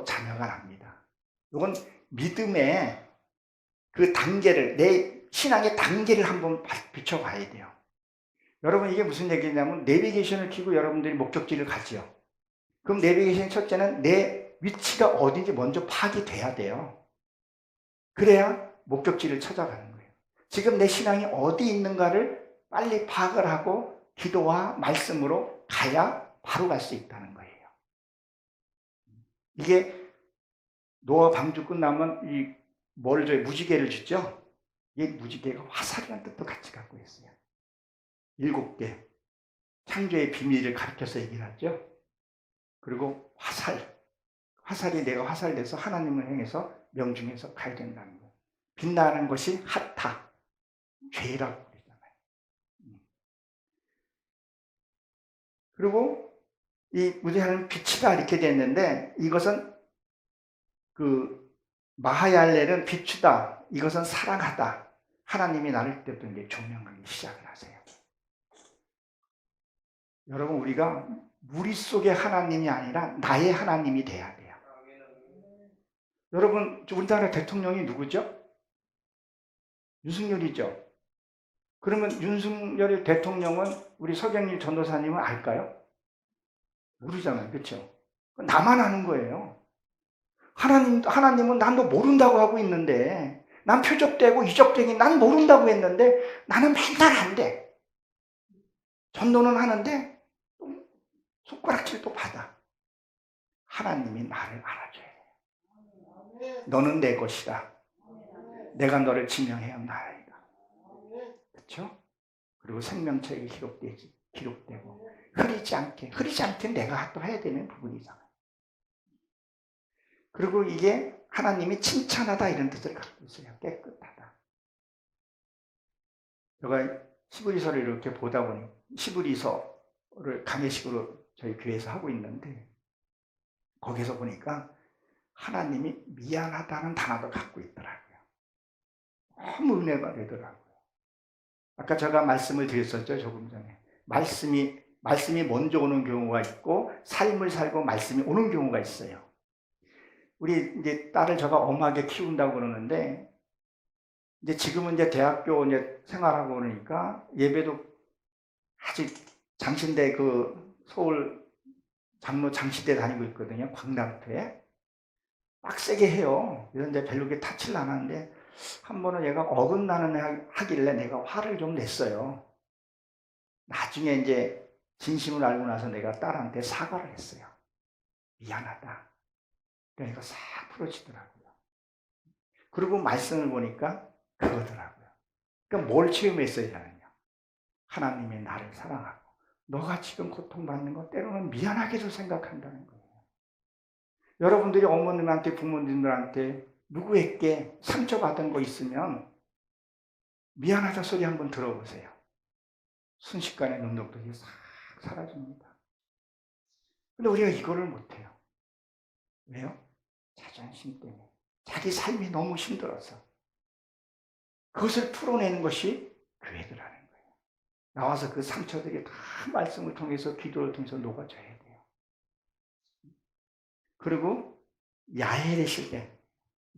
자녀가 납니다. 이건 믿음의 그 단계를, 내 신앙의 단계를 한번 비춰봐야 돼요. 여러분 이게 무슨 얘기냐면 내비게이션을 켜고 여러분들이 목적지를 가지요. 그럼 내비게이션 첫째는 내 위치가 어딘지 먼저 파악이 돼야 돼요. 그래야 목적지를 찾아가는 거예요. 지금 내 신앙이 어디 있는가를 빨리 파악을 하고 기도와 말씀으로 가야 바로 갈 수 있다는 거예요. 이게 노아 방주 끝나면 뭘 줘요? 무지개를 주죠? 이 무지개가 화살이라는 뜻도 같이 갖고 있어요. 7개. 창조의 비밀을 가르쳐서 얘기를 하죠. 그리고 화살이 내가 화살돼서 하나님을 향해서 명중해서 가야 된다는 거예요. 빛나는 것이 핫타, 죄라고 그러잖아요. 그리고 이 무지개는 빛이다 이렇게 됐는데 이것은 그 마하얄렐은 비추다, 이것은 사랑하다. 하나님이 나를 때부터 이제 조명하기 시작을 하세요. 여러분 우리가 무리 속의 하나님이 아니라 나의 하나님이 돼야 돼요. 여러분 우리나라 대통령이 누구죠? 윤석열이죠. 그러면 윤석열 대통령은 우리 서경일 전도사님은 알까요? 모르잖아요. 그렇죠? 나만 아는 거예요. 하나님은 난도 모른다고 하고 있는데 난 표적되고 이적되긴 난 모른다고 했는데 나는 맨날 안 돼. 전도는 하는데 손가락질도 받아. 하나님이 나를 알아줘야 돼. 너는 내 것이다. 내가 너를 지명하였나이다. 그렇죠? 그리고 생명책이 기록되고 흐리지 않게 내가 또 해야 되는 부분이잖아요. 그리고 이게 하나님이 칭찬하다 이런 뜻을 갖고 있어요. 깨끗하다. 제가 히브리서를 이렇게 보다 보니 히브리서를 강해식으로 저희 교회에서 하고 있는데 거기서 보니까 하나님이 미안하다는 단어도 갖고 있더라고요. 너무 은혜가 되더라고요. 아까 제가 말씀을 드렸었죠, 조금 전에. 말씀이 먼저 오는 경우가 있고 삶을 살고 말씀이 오는 경우가 있어요. 우리 이제 딸을 제가 엄하게 키운다고 그러는데 이제 지금은 이제 대학교 이제 생활하고 그러니까 예배도 아직 장신대 서울 장로 장시대 다니고 있거든요. 광담교회. 빡세게 해요. 그래서 이제 별로 그렇게 타치를 안 하는데 한 번은 얘가 어긋나는 하길래 내가 화를 좀 냈어요. 나중에 이제 진심을 알고 나서 내가 딸한테 사과를 했어요. 미안하다. 그러니까 싹 풀어지더라고요. 그리고 말씀을 보니까 그거더라고요. 그러니까 뭘 체험했어야 하느냐. 하나님이 나를 사랑하고 너가 지금 고통받는 거 때로는 미안하게도 생각한다는 거예요. 여러분들이 어머님한테 부모님들한테 누구에게 상처받은 거 있으면 미안하다 소리 한번 들어보세요. 순식간에 능력들이 싹 사라집니다. 근데 우리가 이거를 못해요. 왜요? 자존심 때문에. 자기 삶이 너무 힘들어서. 그것을 풀어내는 것이 교회들하는 거예요. 나와서 그 상처들이 다 말씀을 통해서 기도를 통해서 녹아져야 돼요. 그리고 야엘의 실패.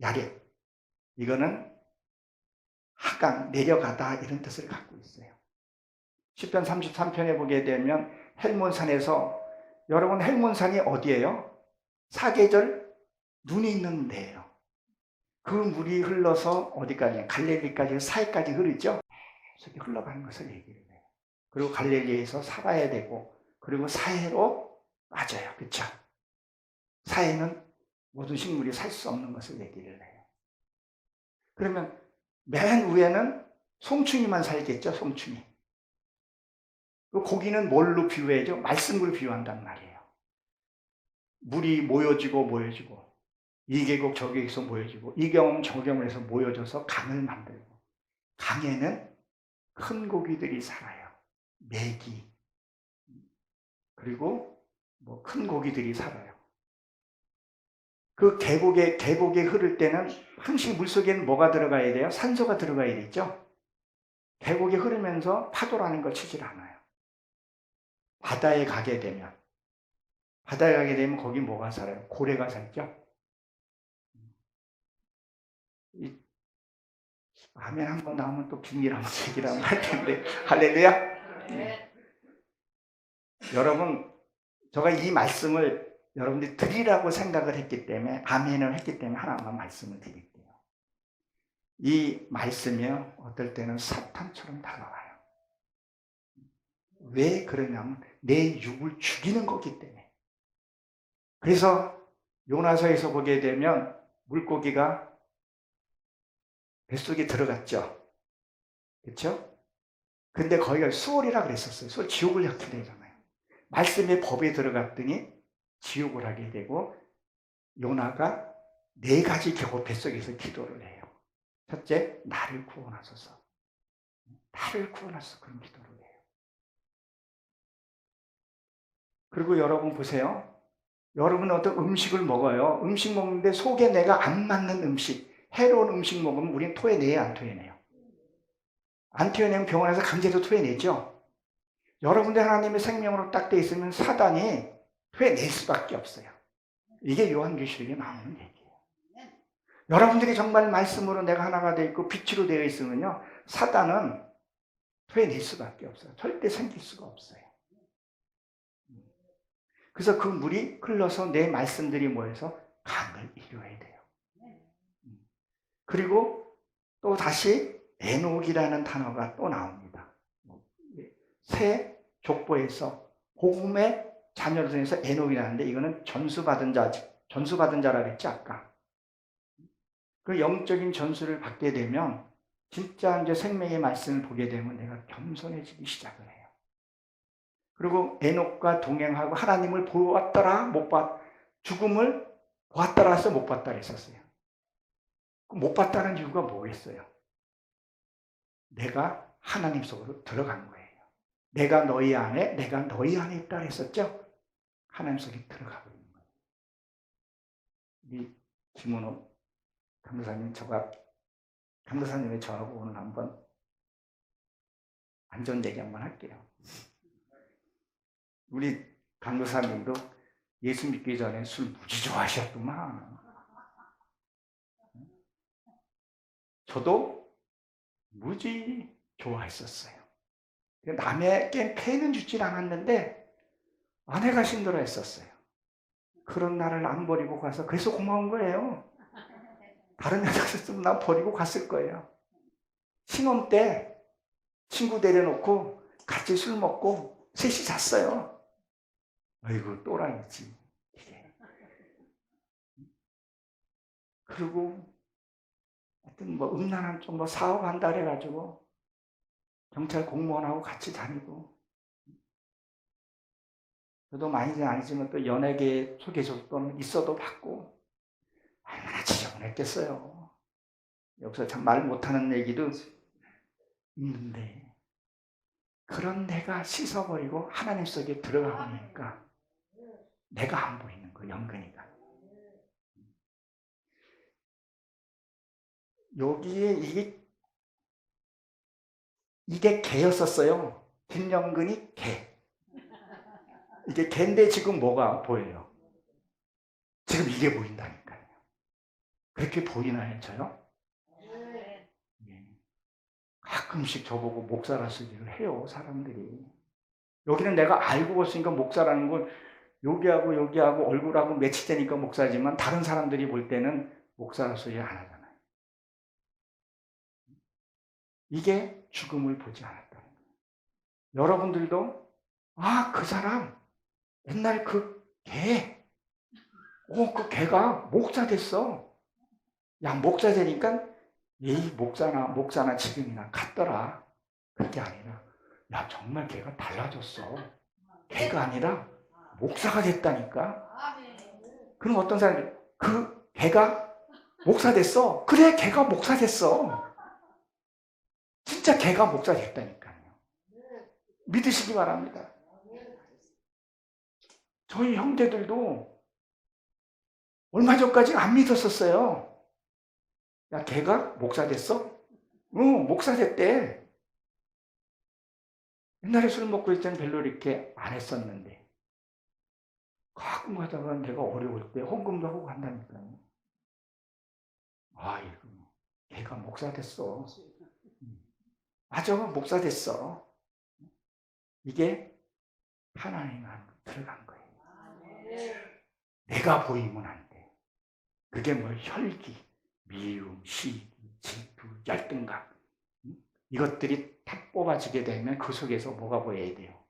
야렙. 이거는 하강, 내려가다 이런 뜻을 갖고 있어요. 시편 33편에 보게 되면 헬몬산에서 여러분 헬몬산이 어디예요? 사계절 눈이 있는 데예요. 그 물이 흘러서 어디까지? 갈릴리까지 사해까지 흐르죠? 계속 흘러가는 것을 얘기를 해요. 그리고 갈릴리에서 살아야 되고 그리고 사해로 빠져요. 그렇죠? 사해는 모든 식물이 살 수 없는 것을 얘기를 해요. 그러면 맨 위에는 송충이만 살겠죠? 송충이. 그 고기는 뭘로 비유해죠? 말씀으로 비유한단 말이에요. 물이 모여지고 이 계곡 저 계곡에서 모여지고 이 경험 저 경험에서 모여져서 강을 만들고 강에는 큰 고기들이 살아요. 메기 그리고 큰 고기들이 살아요. 그 계곡에 흐를 때는 항상 물속에는 뭐가 들어가야 돼요? 산소가 들어가야 되죠. 계곡에 흐르면서 파도라는 걸 치질 않아요. 바다에 가게 되면 거기 뭐가 살아요? 고래가 살죠. 아멘 한번 나오면 또 비밀 한번 얘기를 한번 할 텐데 할렐루야. 네. 여러분 제가 이 말씀을 여러분들이 드리라고 생각을 했기 때문에 아멘을 했기 때문에 하나만 말씀을 드릴게요. 이 말씀이요 어떨 때는 사탄처럼 다가와요. 왜 그러냐면 내 육을 죽이는 거기 때문에. 그래서 요나서에서 보게 되면 물고기가 뱃속에 들어갔죠. 그렇죠? 근데 거기가 수월이라 그랬었어요. 수월 지옥을 향해 되잖아요. 말씀의 법에 들어갔더니 지옥을 하게 되고 요나가 4가지 겨우 뱃속에서 기도를 해요. 첫째, 나를 구원하소서. 나를 구원하소서 그런 기도를 해요. 그리고 여러분 보세요. 여러분은 어떤 음식을 먹어요. 음식 먹는데 속에 내가 안 맞는 음식, 해로운 음식 먹으면 우리는 토해내요, 안 토해내요? 안 토해내면 병원에서 강제로 토해내죠. 여러분들 하나님의 생명으로 딱 돼 있으면 사단이 토해낼 수밖에 없어요. 이게 요한계시록에 나오는 얘기예요. 여러분들이 정말 말씀으로 내가 하나가 되어 있고 빛으로 되어 있으면요, 사단은 토해낼 수밖에 없어요. 절대 생길 수가 없어요. 그래서 그 물이 흘러서 내 말씀들이 모여서 강을 이루어야 돼요. 그리고 또 다시 에녹이라는 단어가 또 나옵니다. 새 족보에서 복음의 자녀로 통해서 에녹이라는데 이거는 전수받은 자라고 했죠 아까. 그 영적인 전수를 받게 되면 진짜 이제 생명의 말씀을 보게 되면 내가 겸손해지기 시작을 해요. 그리고 에녹과 동행하고 하나님을 보았더라 못 봤, 죽음을 보았더라 해서 못 봤다 했었어요. 못 봤다는 이유가 뭐겠어요? 내가 하나님 속으로 들어간 거예요. 내가 너희 안에 있다 했었죠? 하나님 속에 들어가고 있는 거예요. 우리 김은호 강도사님의 저하고 오늘 한번 안전 얘기 한번 할게요. 우리 강도사님도 예수 믿기 전에 술 무지 좋아하셨구만. 저도 무지 좋아했었어요. 남에게 폐는 주질 않았는데 아내가 힘들어했었어요. 그런 나를 안 버리고 가서 그래서 고마운 거예요. 다른 여자가 있었으면 나 버리고 갔을 거예요. 신혼 때 친구 데려놓고 같이 술 먹고 셋이 잤어요. 아이고 또라이지. 그리고 하여튼 뭐 음란한 쪽 뭐 사업한다 그래가지고 경찰 공무원하고 같이 다니고, 저도 많이는 아니지만 또 연예계 속에서 또 있어도 받고 얼마나 지저분했겠어요. 여기서 참 말 못하는 얘기도 있는데 그런 내가 씻어버리고 하나님 속에 들어가 보니까 내가 안 보이는 거, 영근이가. 여기에 이게 개였었어요. 김영근이 개. 이게 개인데 지금 뭐가 보여요? 지금 이게 보인다니까요. 그렇게 보이나요, 저요? 예. 가끔씩 저보고 목사라 소리를 해요, 사람들이. 여기는 내가 알고 봤으니까 목사라는 걸 여기하고 얼굴하고 매치되니까 목사지만 다른 사람들이 볼 때는 목사라 소리 안 하잖아요. 이게 죽음을 보지 않았다는 거예요. 여러분들도 그 사람 옛날 그 개가 목사 됐어. 야, 목사 되니까 목사나 지금이나 같더라. 그게 아니라 야, 정말 걔가 달라졌어. 걔가 아니라 목사가 됐다니까. 그럼 어떤 사람이 그 걔가 목사 됐어. 그래, 걔가 목사 됐어. 진짜 걔가 목사 됐다니까요. 믿으시기 바랍니다. 저희 형제들도 얼마 전까지 안 믿었었어요. 야, 걔가 목사 됐어? 목사 됐대. 옛날에 술 먹고 있을 때는 별로 이렇게 안 했었는데 가끔 가다가 내가 어려울 때 헌금도 하고 간다니까요. 아이고, 걔가 목사 됐어. 맞아, 목사 됐어. 이게 하나님 안에 들어간 거예요. 내가 보이면 안 돼. 그게 뭐 혈기, 미움, 시기, 질투, 열등감, 이것들이 다 뽑아지게 되면 그 속에서 뭐가 보여야 돼요?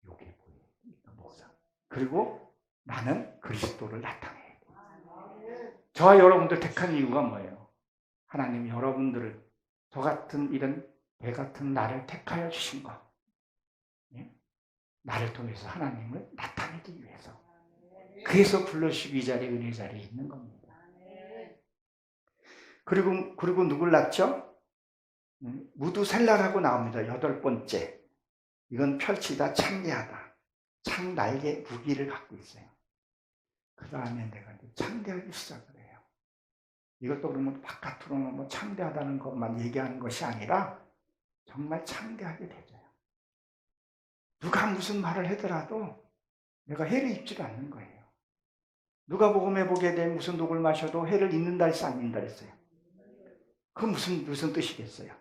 요게 보여야 돼요. 목사. 그리고 나는 그리스도를 나타내야 돼요. 저와 여러분들 택한 이유가 뭐예요? 하나님이 여러분들을 저 같은 이런 배 같은 나를 택하여 주신 것. 나를 통해서 하나님을 나타내기 위해서. 그래서 불러주시고 이 자리에 은혜 자리에 있는 겁니다. 그리고 누굴 낳죠? 무두셀라라고 나옵니다. 8번째. 이건 펼치다 창대하다. 창날개 무기를 갖고 있어요. 그 다음에 내가 창대하기 시작을 해요. 이것도 그러면 바깥으로는 뭐 창대하다는 것만 얘기하는 것이 아니라 정말 창대하게 되죠. 누가 무슨 말을 하더라도 내가 해를 입지 않는 거예요. 누가 복음에 보게 되면 무슨 독을 마셔도 해를 입는다 했어, 안 입는다 했어요? 그건 무슨 뜻이겠어요?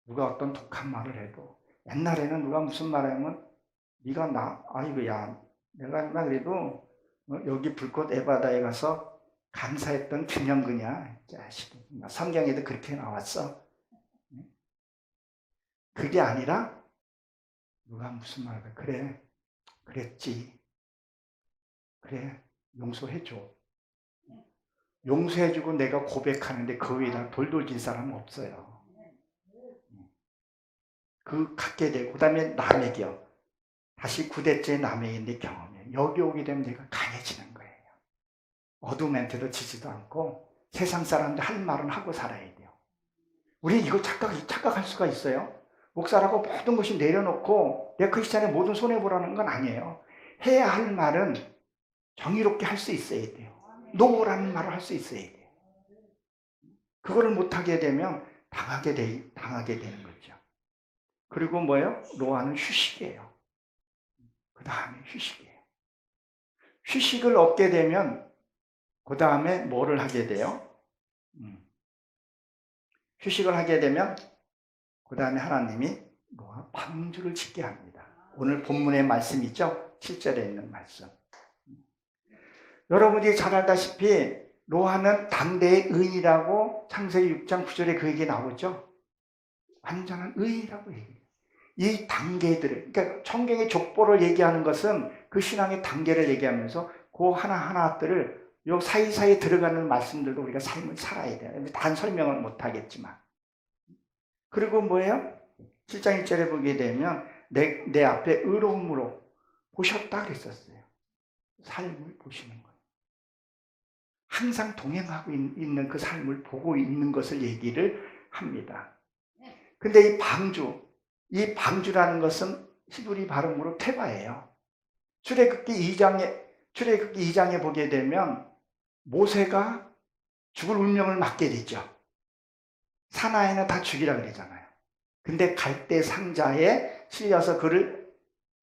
누가 어떤 독한 말을 해도 옛날에는 누가 무슨 말을 하면 네가 아이고야, 내가 그래도 여기 불꽃 에바다에 가서 감사했던 김영근이야. 자식이. 성경에도 그렇게 나왔어. 그게 아니라 누가 무슨 말을 해. 그래, 그랬지. 그래, 용서해줘. 용서해주고 내가 고백하는데 그 위에다 돌돌 진 사람은 없어요. 그 갖게 되고, 그 다음에 남에게요. 다시 9대째 남에게인데 경험해요. 여기 오게 되면 내가 강해지는 거예요. 어둠한테도 지지도 않고 세상 사람들 할 말은 하고 살아야 돼요. 우리 이거 착각할 수가 있어요. 목사라고 모든 것이 내려놓고 내 크리스찬의 모든 손해보라는 건 아니에요. 해야 할 말은 정의롭게 할 수 있어야 돼요. 노라는 말을 할 수 있어야 돼요. 그거를 못하게 되면 당하게 되는 거죠. 그리고 뭐예요? 노아는 휴식이에요. 그 다음에 휴식이에요. 휴식을 얻게 되면 그 다음에 뭐를 하게 돼요? 휴식을 하게 되면 그 다음에 하나님이 노아 방주를 짓게 합니다. 오늘 본문의 말씀이죠. 7절에 있는 말씀. 여러분이 잘 알다시피 노아는 당대의 의인이라고 창세기 6장 9절에 그 얘기 나오죠. 완전한 의인이라고 얘기해요. 이 단계들을, 그러니까 성경의 족보를 얘기하는 것은 그 신앙의 단계를 얘기하면서 그 하나하나들을 요 사이사이 들어가는 말씀들도 우리가 삶을 살아야 돼요. 단 설명을 못하겠지만. 그리고 뭐예요? 7장 1절에 보게 되면 내 앞에 의로움으로 보셨다 그랬었어요. 삶을 보시는 거예요. 항상 동행하고 있는 그 삶을 보고 있는 것을 얘기를 합니다. 근데 이 방주라는 것은 히브리 발음으로 테바예요. 출애굽기 2장에 보게 되면 모세가 죽을 운명을 맞게 되죠. 사나이는 다 죽이라 그러잖아요. 근데 갈대 상자에 실려서 그를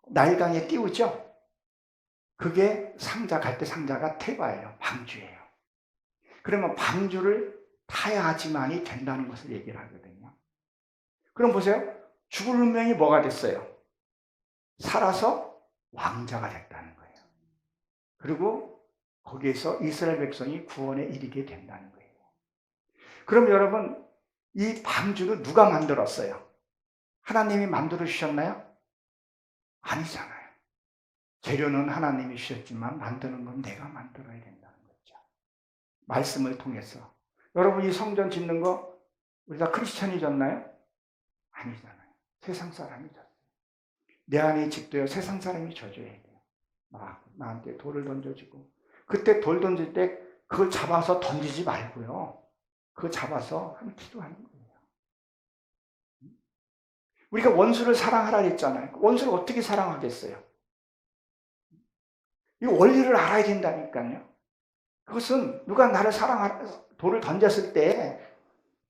나일강에 띄우죠. 그게 갈대 상자가 테바예요. 방주예요. 그러면 방주를 타야지만이 된다는 것을 얘기를 하거든요. 그럼 보세요. 죽을 운명이 뭐가 됐어요? 살아서 왕자가 됐다는 거예요. 그리고 거기에서 이스라엘 백성이 구원에 이르게 된다는 거예요. 그럼 여러분, 이 방주를 누가 만들었어요? 하나님이 만들어 주셨나요? 아니잖아요. 재료는 하나님이 주셨지만 만드는 건 내가 만들어야 된다는 거죠. 말씀을 통해서. 여러분, 이 성전 짓는 거 우리 다 크리스천이 졌나요? 아니잖아요. 세상 사람이 졌어요. 내 안에 집도요, 세상 사람이 져줘야 돼요. 나한테 돌을 던져주고. 그때 돌 던질 때 그걸 잡아서 던지지 말고요. 그거 잡아서 하면 기도하는 거예요. 우리가 원수를 사랑하라 했잖아요. 원수를 어떻게 사랑하겠어요? 이 원리를 알아야 된다니까요. 그것은 누가 나를 돌을 던졌을 때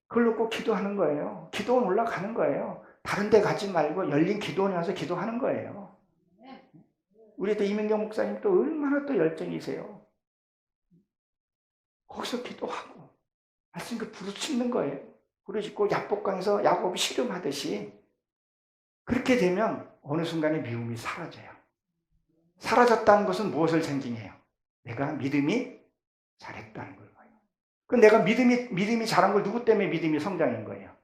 그걸 놓고 기도하는 거예요. 기도원 올라가는 거예요. 다른 데 가지 말고 열린 기도원에 와서 기도하는 거예요. 우리 또 이민경 목사님 또 얼마나 또 열정이세요. 거기서 기도하고 말씀 그 부르짖는 거예요. 부르짖고 야복강에서 야곱이 씨름하듯이 그렇게 되면 어느 순간에 미움이 사라져요. 사라졌다는 것은 무엇을 상징해요? 내가 믿음이 잘했다는 거예요. 그럼 내가 믿음이 잘한 걸 누구 때문에 믿음이 성장인 거예요?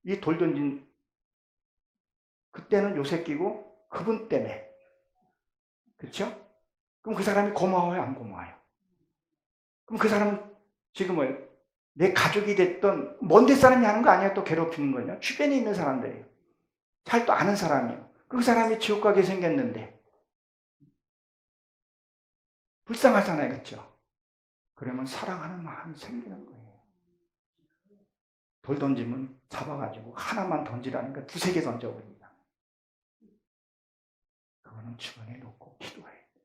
이 돌 던진 그때는 요셉이고 그분 때문에. 그렇죠? 그럼 그 사람이 고마워요, 안 고마워요? 그럼 그 사람은 지금 뭐예요? 내 가족이 됐던 먼 데 사람이 하는 거 아니야? 또 괴롭히는 거냐? 주변에 있는 사람들이에요. 잘 또 아는 사람이에요. 그 사람이 지옥 가게 생겼는데 불쌍하잖아요, 그렇죠? 그러면 사랑하는 마음이 생기는 거예요. 돌 던지면 잡아가지고 하나만 던지라니까 두세 개 던져버립니다. 그거는 주변에 놓고 기도해야 돼요.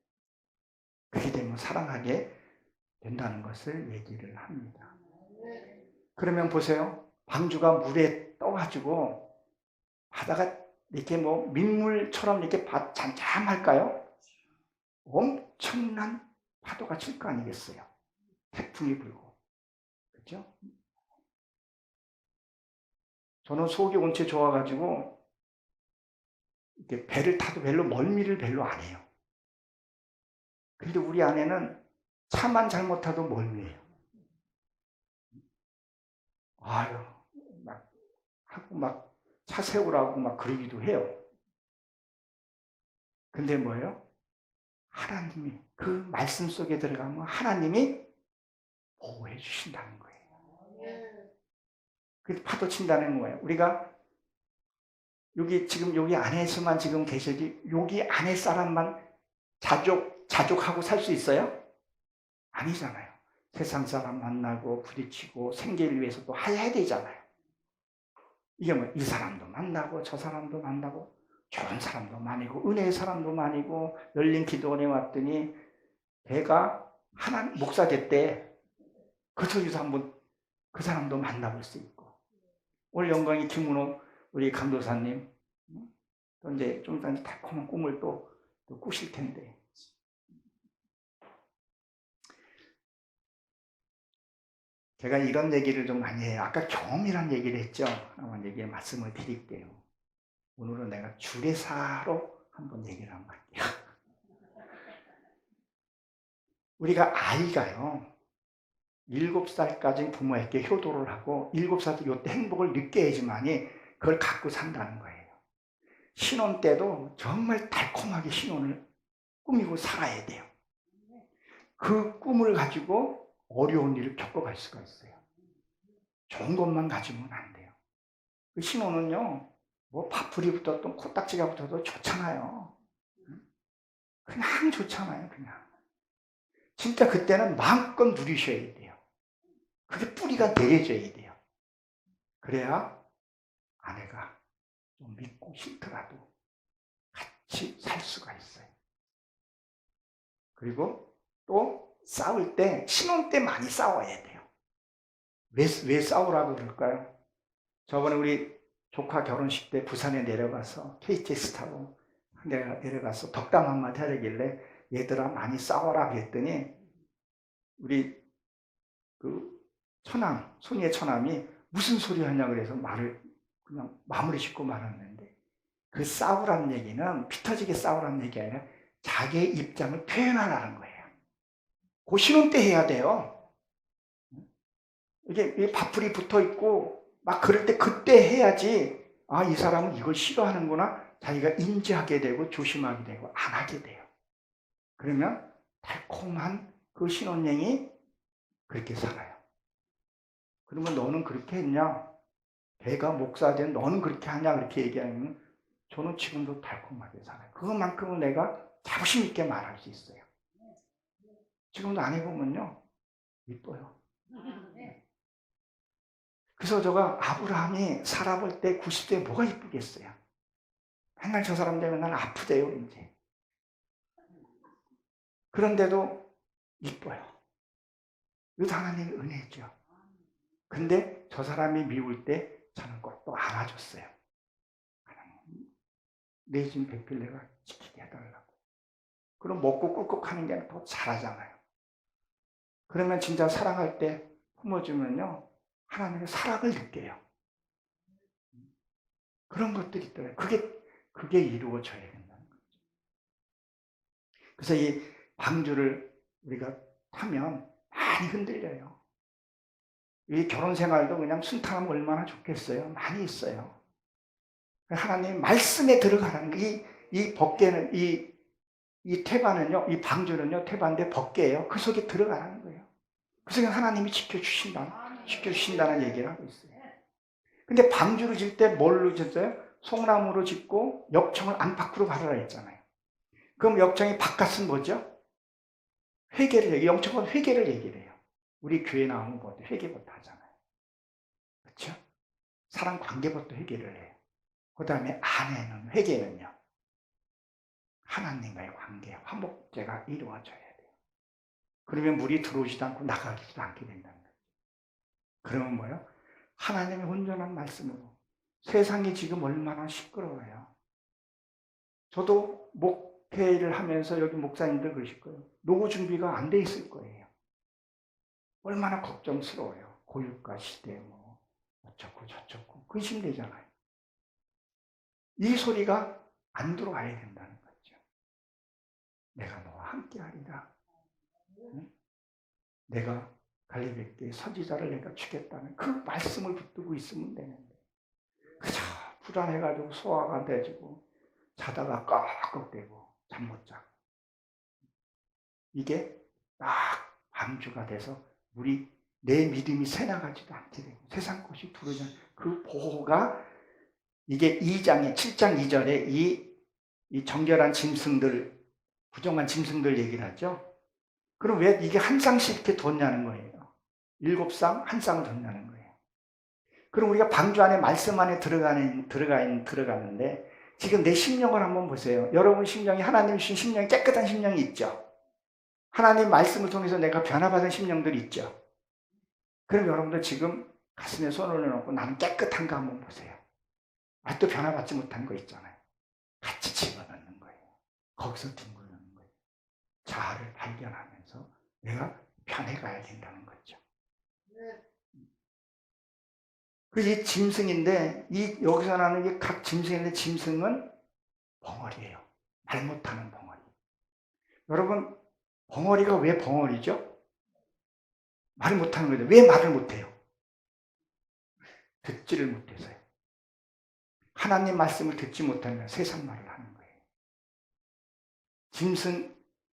그렇게 되면 사랑하게 된다는 것을 얘기를 합니다. 그러면 보세요. 방주가 물에 떠가지고 바다가 이렇게 뭐 민물처럼 이렇게 잠잠할까요? 엄청난 파도가 칠 거 아니겠어요? 태풍이 불고. 그렇죠? 저는 속이 온체 좋아가지고 이렇게 배를 타도 멀미를 별로 안 해요. 근데 우리 아내는 차만 잘못 타도 멀미해요. 아유, 막 차 세우라고 막 그러기도 해요. 근데 뭐예요? 하나님이 그 말씀 속에 들어가면 하나님이 보호해 주신다는 거예요. 그 파도 친다는 거예요. 우리가 여기 안에서만 지금 계셔지 여기 안에 사람만 자족하고 살 수 있어요? 아니잖아요. 세상 사람 만나고 부딪히고 생계를 위해서 또 해야 되잖아요. 이게 뭐 이 사람도 만나고 저 사람도 만나고 좋은 사람도 많이고 은혜의 사람도 많이고 열린 기도원에 왔더니 걔가 하나님 목사 됐대. 그 속에서 한번 그 사람도 만나볼 수 있고 오늘 영광이 김문호 우리 감도사님 또 이제 좀 이따 달콤한 꿈을 또 꾸실 텐데 제가 이런 얘기를 좀 많이 해요. 아까 경험이란 얘기를 했죠. 한번 얘기 말씀을 드릴게요. 오늘은 내가 주례사로 한번 얘기를 한번 할게요. 우리가 아이가요. 7살까지 부모에게 효도를 하고 7살 때 이때 행복을 늦게 해야지만이 그걸 갖고 산다는 거예요. 신혼 때도 정말 달콤하게 신혼을 꾸미고 살아야 돼요. 그 꿈을 가지고 어려운 일을 겪어갈 수가 있어요. 좋은 것만 가지면 안 돼요. 그 신혼은요, 뭐 파풀이부터 또 코딱지가 붙어도 좋잖아요. 그냥 좋잖아요, 그냥. 진짜 그때는 마음껏 누리셔야 돼요. 그게 뿌리가 내려져야 돼요. 그래야 아내가 좀 믿고 싫더라도 같이 살 수가 있어요. 그리고 또 싸울 때 신혼 때 많이 싸워야 돼요. 왜 싸우라고 그럴까요? 저번에 우리 조카 결혼식 때 부산에 내려가서 KTX 타고 내려가서 덕담 한마디 하려길래 얘들아 많이 싸워라 그랬더니 우리 그 손이의 처남이 무슨 소리 하냐 그래서 말을 그냥 마무리 짓고 말았는데 그 싸우라는 얘기는 피 터지게 싸우라는 얘기 아니라 자기의 입장을 표현하라는 거예요. 그 신혼 때 해야 돼요. 이게 밥풀이 붙어 있고 막 그럴 때 그때 해야지 아, 이 사람은 이걸 싫어하는구나 자기가 인지하게 되고 조심하게 되고 안 하게 돼요. 그러면 달콤한 그 신혼여행이 그렇게 살아요. 그러면 너는 그렇게 했냐? 걔가 목사된 너는 그렇게 하냐? 그렇게 얘기하면 저는 지금도 달콤하게 살아요. 그것만큼은 내가 자부심 있게 말할 수 있어요. 지금도 안 해보면요. 이뻐요. 그래서 제가 아브라함이 살아볼 때 90세에 뭐가 이쁘겠어요? 맨날 저 사람 되면 난 아프대요, 이제. 그런데도 이뻐요. 이것도 하나님의 은혜죠. 근데 저 사람이 미울 때 저는 꼭 또 안아줬어요. 하나님, 내 집 배필 내가 지키게 해달라고. 그럼 먹고 꿀꺽 하는 게 더 잘하잖아요. 그러면 진짜 사랑할 때 품어주면요. 하나님의 사랑을 느껴요. 그런 것들이 있더라고요. 그게 이루어져야 된다는 거죠. 그래서 이 방주를 우리가 타면 많이 흔들려요. 이 결혼 생활도 그냥 순탄하면 얼마나 좋겠어요. 많이 있어요. 하나님 말씀에 들어가라는 이 법궤는 이 태반은요, 이 방주는요, 태반인데 법궤예요. 그 속에 들어가라는 거예요. 그 속에 하나님이 지켜주신다는 얘기를 하고 있어요. 근데 방주를 질 때 뭘로 짓어요? 송나무로 짓고 역청을 안팎으로 바르라 했잖아요. 그럼 역청이 바깥은 뭐죠? 영청은 회개를 얘기를 해요. 우리 교회 나오는 것도 회개부터 하잖아요. 그렇죠? 사람 관계부터 회개를 해요. 그 다음에 안에는 회개는요. 하나님과의 관계, 화목제가 이루어져야 돼요. 그러면 물이 들어오지도 않고 나가지도 않게 된다는 거죠. 그러면 뭐예요? 하나님의 온전한 말씀으로 세상이 지금 얼마나 시끄러워요. 저도 목회를 하면서 여기 목사님들 그러실 거예요. 노후 준비가 안 돼 있을 거예요. 얼마나 걱정스러워요. 고유가 시대 뭐 어쩌고 저쩌고 근심되잖아요. 이 소리가 안 들어와야 된다는 거죠. 내가 너와 함께하리라. 응? 내가 갈릴리의 선지자를 내가 주겠다는 그 말씀을 붙들고 있으면 되는데 그저 불안해가지고 소화가 안 되지고 자다가 꺽꺽대고 잠 못 자고 이게 딱 방주가 돼서 내 믿음이 새나가지도 않게 되고 세상 것이 두려지 않고 그 보호가 이게 7장 2절에 이 정결한 짐승들, 부정한 짐승들 얘기를 하죠. 그럼 왜 이게 한 쌍씩 이렇게 뒀냐는 거예요. 7쌍, 한 쌍을 뒀냐는 거예요. 그럼 우리가 방주 안에 말씀 안에 들어가는데 지금 내 심령을 한번 보세요. 여러분 심령이 하나님 주신 심령이 깨끗한 심령이 있죠. 하나님 말씀을 통해서 내가 변화받은 심령들이 있죠. 그럼 여러분들 지금 가슴에 손을 올려놓고 나는 깨끗한가 한번 보세요. 아직도 변화받지 못한 거 있잖아요. 같이 집어넣는 거예요. 거기서 뒹굴르는 거예요. 자아를 발견하면서 내가 변해가야 된다는 거죠. 이 짐승인데 여기서 나는 각 짐승인데 짐승은 벙어리예요. 말 못하는 벙어리. 여러분 벙어리가 왜 벙어리죠? 말을 못하는 거죠. 왜 말을 못해요? 듣지를 못해서요. 하나님 말씀을 듣지 못하면 세상 말을 하는 거예요.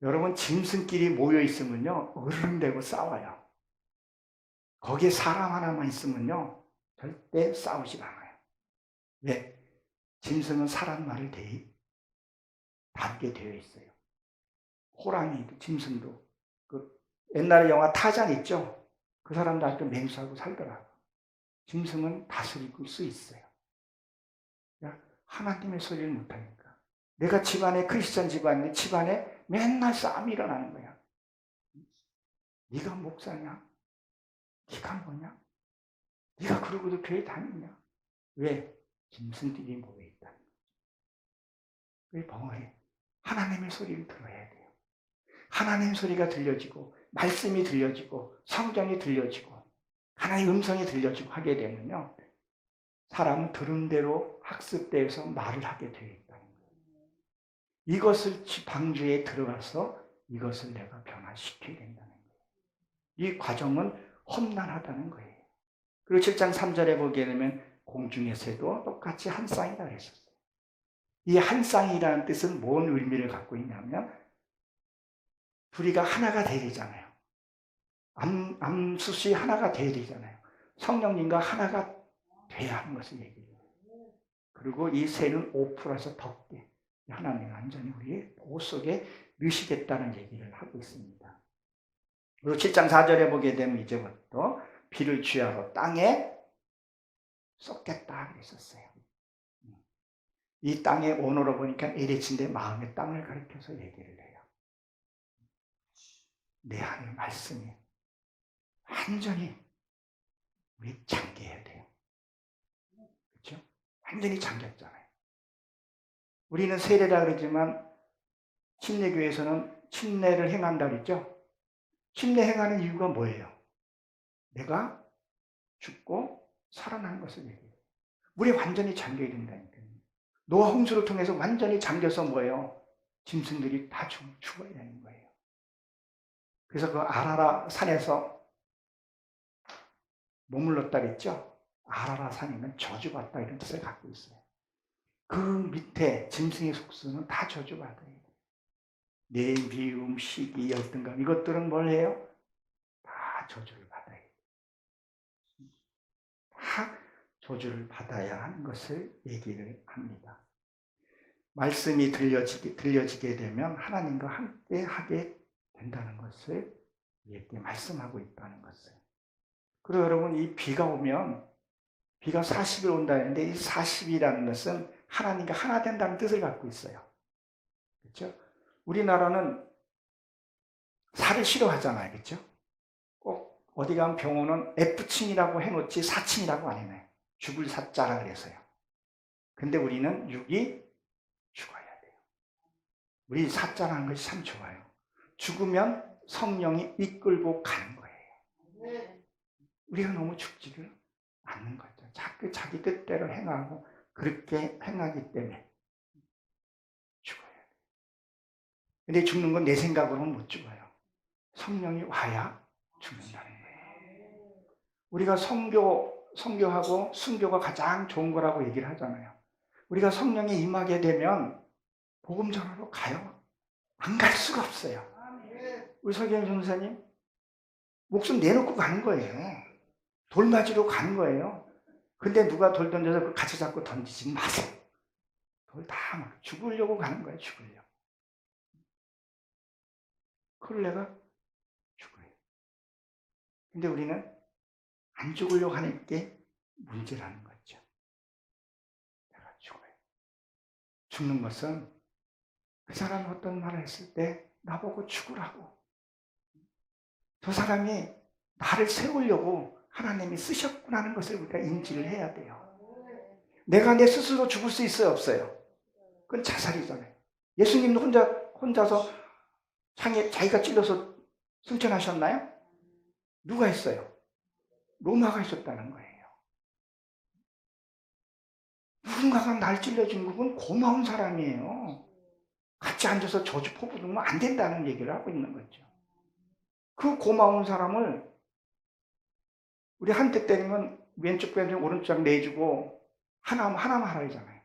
여러분 짐승끼리 모여 있으면요 으르렁대고 싸워요. 거기에 사람 하나만 있으면요 절대 싸우질 않아요. 왜? 짐승은 사람 말을 닮게 되어 있어요. 호랑이도 짐승도 옛날에 영화 타잔 있죠? 그 사람도 아직도 맹수하고 살더라고요. 짐승은 다스리고 수 있어요. 하나님의 소리를 못하니까. 내가 집안에 크리스찬 집안에 맨날 싸움이 일어나는 거야. 네가 목사냐? 네가 뭐냐? 네가 그러고도 교회 다니냐? 왜? 짐승들이 모여있다는 거죠. 왜 벙어리? 하나님의 소리를 들어야 돼요. 하나님의 소리가 들려지고 말씀이 들려지고 성경이 들려지고 하나님의 음성이 들려지고 하게 되면요. 사람은 들은 대로 학습대에서 말을 하게 되어 있다는 거예요. 이것을 방주에 들어가서 이것을 내가 변화시켜야 된다는 거예요. 이 과정은 험난하다는 거예요. 그리고 7장 3절에 보게 되면 공중의 새도 똑같이 한 쌍이라 했었어요. 이 한 쌍이라는 뜻은 뭔 의미를 갖고 있냐면 둘이가 하나가 돼야 되잖아요. 암수시 하나가 돼야 되잖아요. 성령님과 하나가 돼야 하는 것을 얘기해요. 그리고 이 새는 5%에서 덮게 하나님 완전히 우리의 보호 속에 넣으시겠다는 얘기를 하고 있습니다. 그리고 7장 4절에 보게 되면 이제부터 비를 취하러 땅에 쏟겠다 그랬었어요. 이 땅의 언어로 보니까 에레치인데 마음의 땅을 가리켜서 얘기를 해요. 내 안의 말씀이 완전히 우리 잠겨야 돼요. 그렇죠? 완전히 잠겼잖아요. 우리는 세례라 그러지만 침례교회에서는 침례를 행한다 그랬죠? 침례 행하는 이유가 뭐예요? 내가 죽고 살아난 것을 얘기해요. 물에 완전히 잠겨야 된다니까요. 노아 홍수를 통해서 완전히 잠겨서 뭐예요? 짐승들이 다 죽어야 되는 거예요. 그래서 그 아라라 산에서 머물렀다 그랬죠? 아라라 산이면 저주받다 이런 뜻을 갖고 있어요. 그 밑에 짐승의 속수는 다 저주받아요. 내 미움, 시기, 열등감 이것들은 뭘 해요? 다 저주를 받아요. 다 저주를 받아야 하는 것을 얘기를 합니다. 말씀이 들려지게 되면 하나님과 함께 하게 된다는 것을 이렇게 말씀하고 있다는 것을. 그리고 여러분 이 비가 오면 비가 40일 온다 했는데 이 40이라는 것은 하나님과 하나 된다는 뜻을 갖고 있어요. 그렇죠? 우리나라는 살을 싫어하잖아요. 그렇죠? 꼭 어디 가면 병원은 F층이라고 해놓지 4층이라고 안 해놔요. 죽을 사자라 그래서요. 근데 우리는 6이 죽어야 돼요. 우리 사자라는 것이 참 좋아요. 죽으면 성령이 이끌고 가는 거예요. 우리가 너무 죽지를 않는 거죠. 자기 뜻대로 행하고 그렇게 행하기 때문에 죽어야 돼요. 근데 죽는 건 내 생각으로는 못 죽어요. 성령이 와야 죽는다는 거예요. 우리가 성교하고 순교가 가장 좋은 거라고 얘기를 하잖아요. 우리가 성령에 임하게 되면 복음 전하러 가요. 안 갈 수가 없어요. 우리 서기현 전사님 목숨 내놓고 가는 거예요. 돌 맞으러 가는 거예요. 근데 누가 돌 던져서 그걸 같이 잡고 던지지 마세요. 돌 다 막 죽으려고 가는 거예요. 죽으려고. 그걸 내가 죽어요. 근데 우리는 안 죽으려고 하는 게 문제라는 거죠. 내가 죽어요. 죽는 것은 그 사람이 어떤 말을 했을 때 나보고 죽으라고. 저 사람이 나를 세우려고 하나님이 쓰셨구나는 것을 우리가 인지를 해야 돼요. 내가 내 스스로 죽을 수 있어요, 없어요? 그건 자살이잖아요. 예수님 혼자서 창에 자기가 찔러서 승천하셨나요? 누가 했어요? 로마가 했었다는 거예요. 누군가가 날 찔러준 그건 고마운 사람이에요. 같이 앉아서 저주 퍼부으면 안 된다는 얘기를 하고 있는 거죠. 그 고마운 사람을 우리 한 대 때리면 왼쪽 뺨에 오른쪽 내주고 하나만 하라잖아요.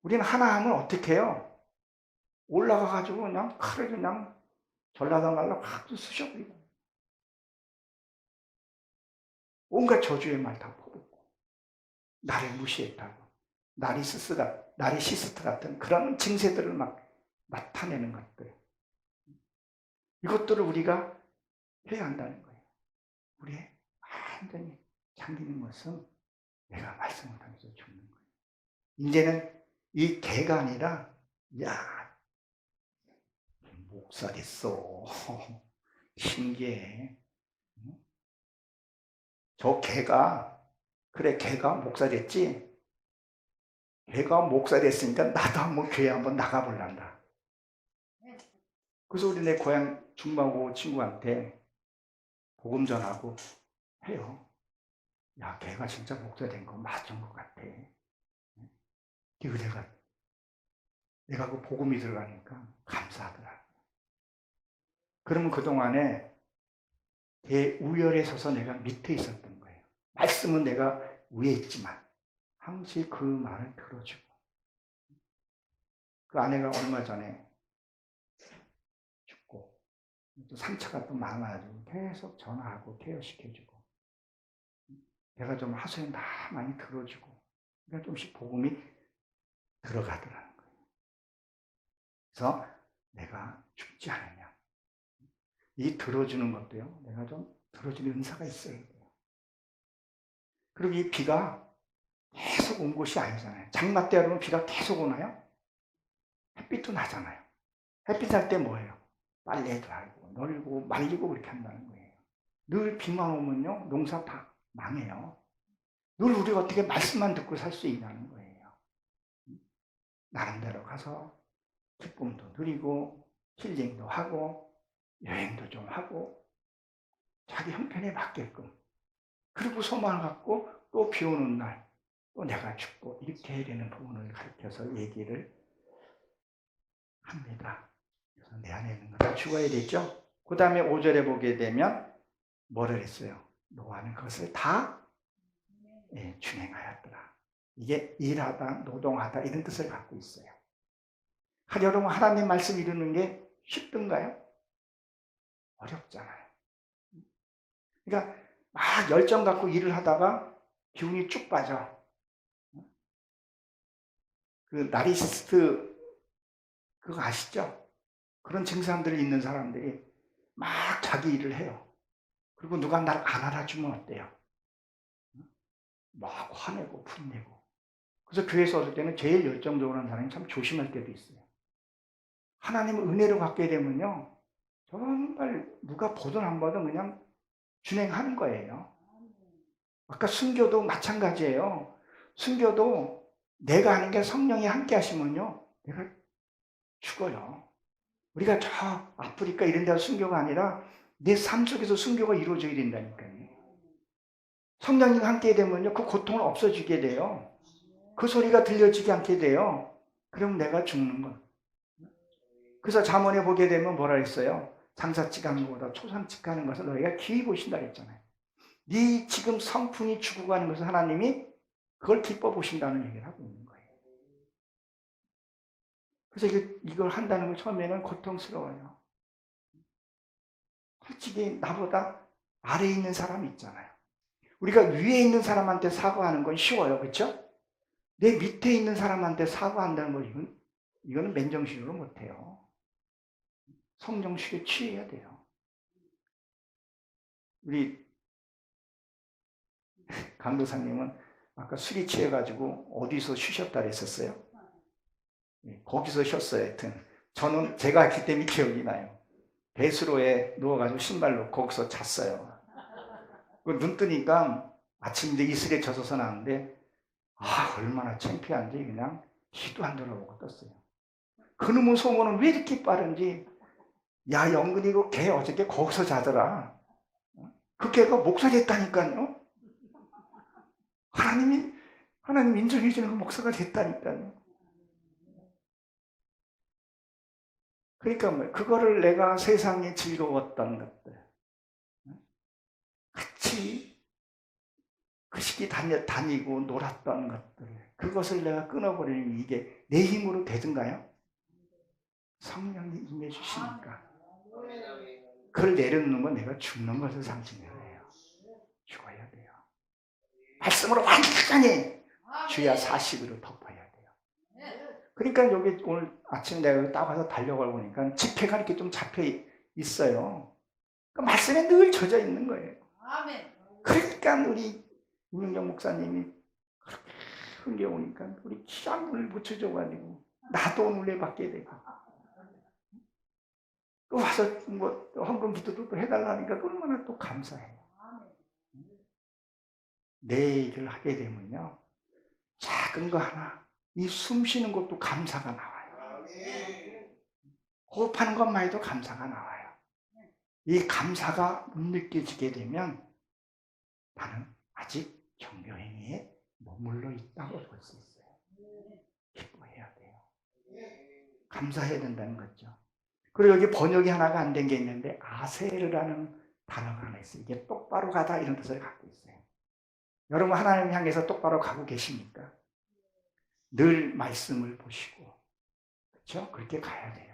우리는 하나 하면 어떻게 해요? 올라가가지고 그냥 칼을 그냥 전라도 갈라 확 쑤셔버리고 온갖 저주의 말 다 퍼붓고 나를 무시했다고 나리시스트 같은 그런 증세들을 막 나타내는 것들, 이것들을 우리가 해야 한다는 거예요. 우리의 완전히 잠기는 것은 내가 말씀을 통해서 죽는 거예요. 이제는 이 개가 아니라 야 목사 됐어. 신기해. 저 개가 그래 개가 목사 됐지? 개가 목사 됐으니까 나도 한번 교회 한번 나가볼란다. 그래서 우리 내 고향 중마고 친구한테 복음 전하고 해요. 야 걔가 진짜 목사 된 거 맞은 것 같아. 내가 그 복음이 들어가니까 감사하더라고요. 그러면 그동안에 걔 우열에 서서 내가 밑에 있었던 거예요. 말씀은 내가 위에 있지만 항시 그 말을 들어주고, 그 아내가 얼마 전에 죽고 또 상처가 또 많아가지고 계속 전화하고 케어시켜주고 내가 좀 하소연 다 많이 들어주고 그러니까 좀씩 복음이 들어가더라는 거예요. 그래서 내가 죽지 않으냐, 이 들어주는 것도요, 내가 좀 들어주는 은사가 있어야 돼요. 그리고 이 비가 계속 온 것이 아니잖아요. 장마 때 여러분 비가 계속 오나요? 햇빛도 나잖아요. 햇빛 날 때 뭐예요? 빨래도 하고 널고 말리고 그렇게 한다는 거예요. 늘 비만 오면요 농사 다 망해요. 늘 우리가 어떻게 말씀만 듣고 살 수 있냐는 거예요. 나름대로 가서 기쁨도 누리고 힐링도 하고 여행도 좀 하고 자기 형편에 맞게끔, 그리고 소망을 갖고 또 비 오는 날 또 내가 죽고 이렇게 해야 되는 부분을 가르쳐서 얘기를 합니다. 그래서 내 안에 있는 거 다 죽어야 되죠. 그 다음에 5절에 보게 되면 뭐를 했어요? 노아는 그것을 다 준행하였더라. 이게 일하다, 노동하다 이런 뜻을 갖고 있어요. 여러분 하나님 말씀 이루는 게 쉽던가요? 어렵잖아요. 그러니까 막 열정 갖고 일을 하다가 기운이 쭉 빠져. 그 나리시스트 그거 아시죠? 그런 증상들이 있는 사람들이 막 자기 일을 해요. 그리고 누가 날 안 알아주면 어때요? 막 화내고 분내고. 그래서 교회에서 어떨 때는 제일 열정적으로 하는 사람이 참 조심할 때도 있어요. 하나님을 은혜로 갖게 되면요 정말 누가 보든 안 보든 그냥 준행하는 거예요. 아까 순교도 마찬가지예요. 순교도 내가 하는 게 성령이 함께 하시면요 내가 죽어요. 우리가 저 아프리카 이런 데서 순교가 아니라 내 삶 속에서 순교가 이루어져야 된다니까요. 성령님과 함께 되면요 그 고통은 없어지게 돼요. 그 소리가 들려지지 않게 돼요. 그럼 내가 죽는 거. 그래서 잠언에 보게 되면 뭐라 했어요? 장사치가는 것보다 초상치가는 것을 너희가 기이 보신다 했잖아요. 네 지금 성품이 죽어가는 것을 하나님이 그걸 기뻐 보신다는 얘기를 하고 있는 거예요. 그래서 이걸 한다는 걸 처음에는 고통스러워요. 솔직히 나보다 아래에 있는 사람이 있잖아요. 우리가 위에 있는 사람한테 사과하는 건 쉬워요. 그렇죠? 내 밑에 있는 사람한테 사과한다는 건 이거는 맨정신으로 못해요. 성령식에 취해야 돼요. 우리 강도사님은 아까 술이 취해가지고 어디서 쉬셨다 그랬었어요? 거기서 쉬었어요. 하여튼 저는 제가 했기 때문에 기억이 나요. 배수로에 누워가지고 신발로 거기서 잤어요. 눈 뜨니까 아침 이제 이슬에 젖어서 나왔는데 얼마나 창피한지 그냥 귀도 안 돌아보고 떴어요. 그놈의 소문은 왜 이렇게 빠른지, 야 영근이고 걔 어저께 거기서 자더라. 그 걔가 목사가 됐다니까요. 하나님 인정해 주는 그 목사가 됐다니까요. 그러니까 그거를 내가 세상에 즐거웠던 것들, 같이 그 시기 다니고 놀았던 것들, 그것을 내가 끊어버리면 이게 내 힘으로 되든가요? 성령이 임해 주시니까. 그걸 내려놓는 건 내가 죽는 것을 상징해요. 죽어야 돼요. 말씀으로 완전히 주야 사식으로 덮어야 돼요. 그러니까 여기 오늘 아침에 내가 딱 와서 달려가 보니까 집회가 이렇게 좀 잡혀 있어요. 그 말씀에 늘 젖어 있는 거예요. 그러니까 우리 임영정 목사님이 그렇게 흥겨우니까 우리 귀한 분을 붙여줘가지고 나도 오늘 받게 되고, 또 와서 헌금 기도도 또 해달라니까 얼마나 또 감사해요. 내 일을 하게 되면요, 작은 거 하나, 이 숨 쉬는 것도 감사가 나와요. 호흡하는 것만 해도 감사가 나와요. 이 감사가 못 느껴지게 되면 나는 아직 경배행위에 머물러 있다고 볼 수 있어요. 기뻐해야 돼요. 감사해야 된다는 거죠. 그리고 여기 번역이 하나가 안 된 게 있는데 아세르라는 단어가 하나 있어요. 이게 똑바로 가다 이런 뜻을 갖고 있어요. 여러분 하나님 향해서 똑바로 가고 계십니까? 늘 말씀을 보시고, 그렇죠? 그렇게 가야 돼요.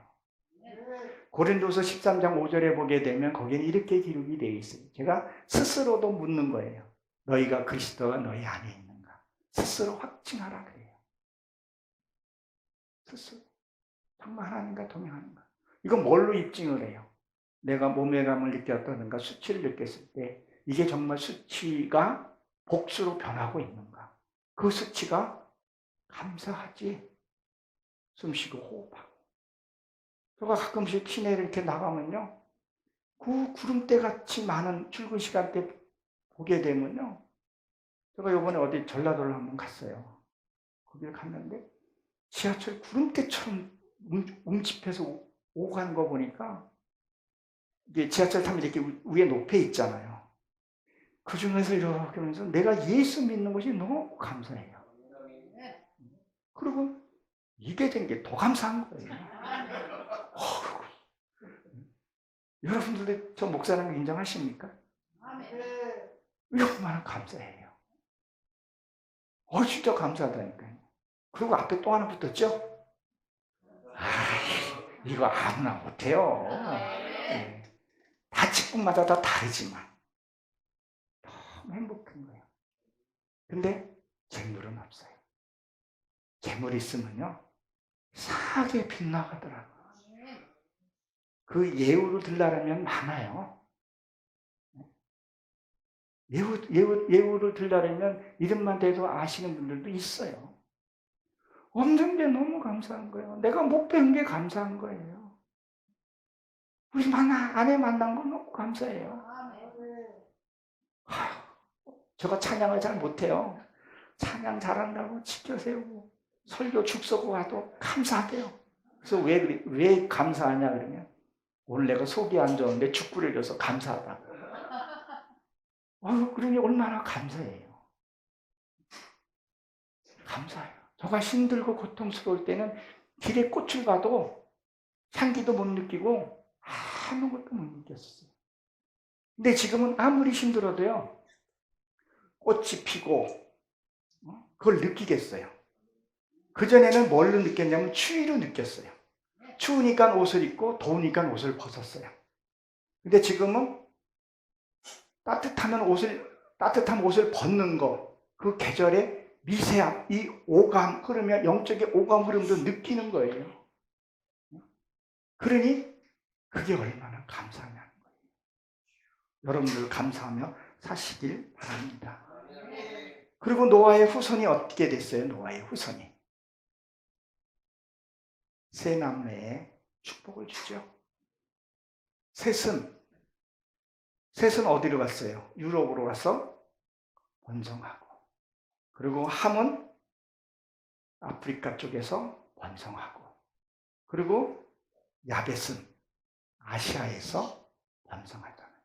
고린도서 13장 5절에 보게 되면 거기는 이렇게 기록이 되어 있어요. 제가 스스로도 묻는 거예요. 너희가 그리스도가 너희 안에 있는가? 스스로 확증하라 그래요. 스스로. 정말 하나님과 동행하는가? 이건 뭘로 입증을 해요? 내가 몸의 감을 느꼈다든가 수치를 느꼈을 때 이게 정말 수치가 복수로 변하고 있는가? 그 수치가 감사하지. 숨쉬고 호흡하고. 제가 가끔씩 시내를 이렇게 나가면요, 그 구름대 같이 많은 출근 시간대 보게 되면요, 제가 이번에 어디 전라도를 한번 갔어요. 거기를 갔는데 지하철 구름대처럼 움집해서 오고 가는 거 보니까, 이게 지하철 타면 이렇게 위에 높에 있잖아요. 그 중에서 이렇게 하면서 내가 예수 믿는 것이 너무 감사해요. 그리고 이게 된 게 더 감사한 거예요. 여러분들도 저 목사님 인정하십니까? 얼마나 감사해요. 진짜 감사하다니까요. 그리고 앞에 또 하나 붙었죠? 이거 아무나 못해요. 네. 다 직분마다 다 다르지만 너무 행복한 거예요. 근데 재물은 없어요. 재물이 있으면요, 싸게 빗나가더라고요. 그 예우를 들라면 많아요. 예우를 들라면 이름만 대도 아시는 분들도 있어요. 없는 게 너무 감사한 거예요. 내가 못 배운 게 감사한 거예요. 우리 아내 만난 거 너무 감사해요. 제가 찬양을 잘 못해요. 찬양 잘한다고 지켜세우고 설교 축소고 와도 감사하대요. 그래서 왜 감사하냐 그러면, 오늘 내가 속이 안 좋은데 죽 끓여줘서 감사하다. 그러니 얼마나 감사해요. 감사해요. 저가 힘들고 고통스러울 때는 길에 꽃을 봐도 향기도 못 느끼고 아무것도 못 느꼈어요. 근데 지금은 아무리 힘들어도요, 꽃이 피고 그걸 느끼겠어요. 그전에는 뭘로 느꼈냐면 추위로 느꼈어요. 추우니까 옷을 입고 더우니까 옷을 벗었어요. 근데 지금은 따뜻한 옷을 벗는 거, 그 계절의 미세함, 이 오감 흐르면 영적인 오감 흐름도 느끼는 거예요. 그러니 그게 얼마나 감사하냐는 거예요. 여러분들 감사하며 사시길 바랍니다. 그리고 노아의 후손이 어떻게 됐어요? 노아의 후손이 세 남매에 축복을 주죠. 셋은 어디로 갔어요? 유럽으로 가서 번성하고, 그리고 함은 아프리카 쪽에서 번성하고, 그리고 야벳은 아시아에서 번성하잖아요.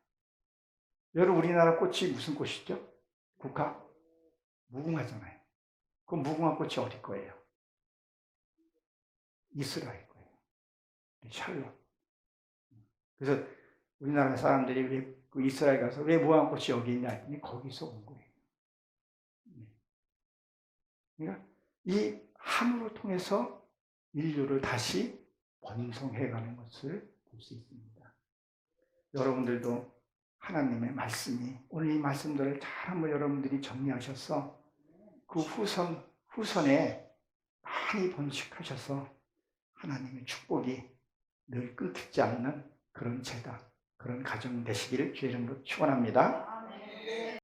여러분, 우리나라 꽃이 무슨 꽃이죠? 국화? 무궁화잖아요. 그 무궁화 꽃이 어디 거예요? 이스라엘 거예요. 샬롯. 그래서 우리나라 사람들이 왜 그 이스라엘 가서 왜 무궁화 꽃이 여기 있냐 했더니 거기서 온 거예요. 그러니까 이 함으로 통해서 인류를 다시 번성해가는 것을 볼 수 있습니다. 여러분들도 하나님의 말씀이, 오늘 이 말씀들을 잘 한번 여러분들이 정리하셔서 그 후손에 많이 번식하셔서 하나님의 축복이 늘 끊기지 않는 그런 재단, 그런 가정 되시기를 주의 이름으로 축원합니다.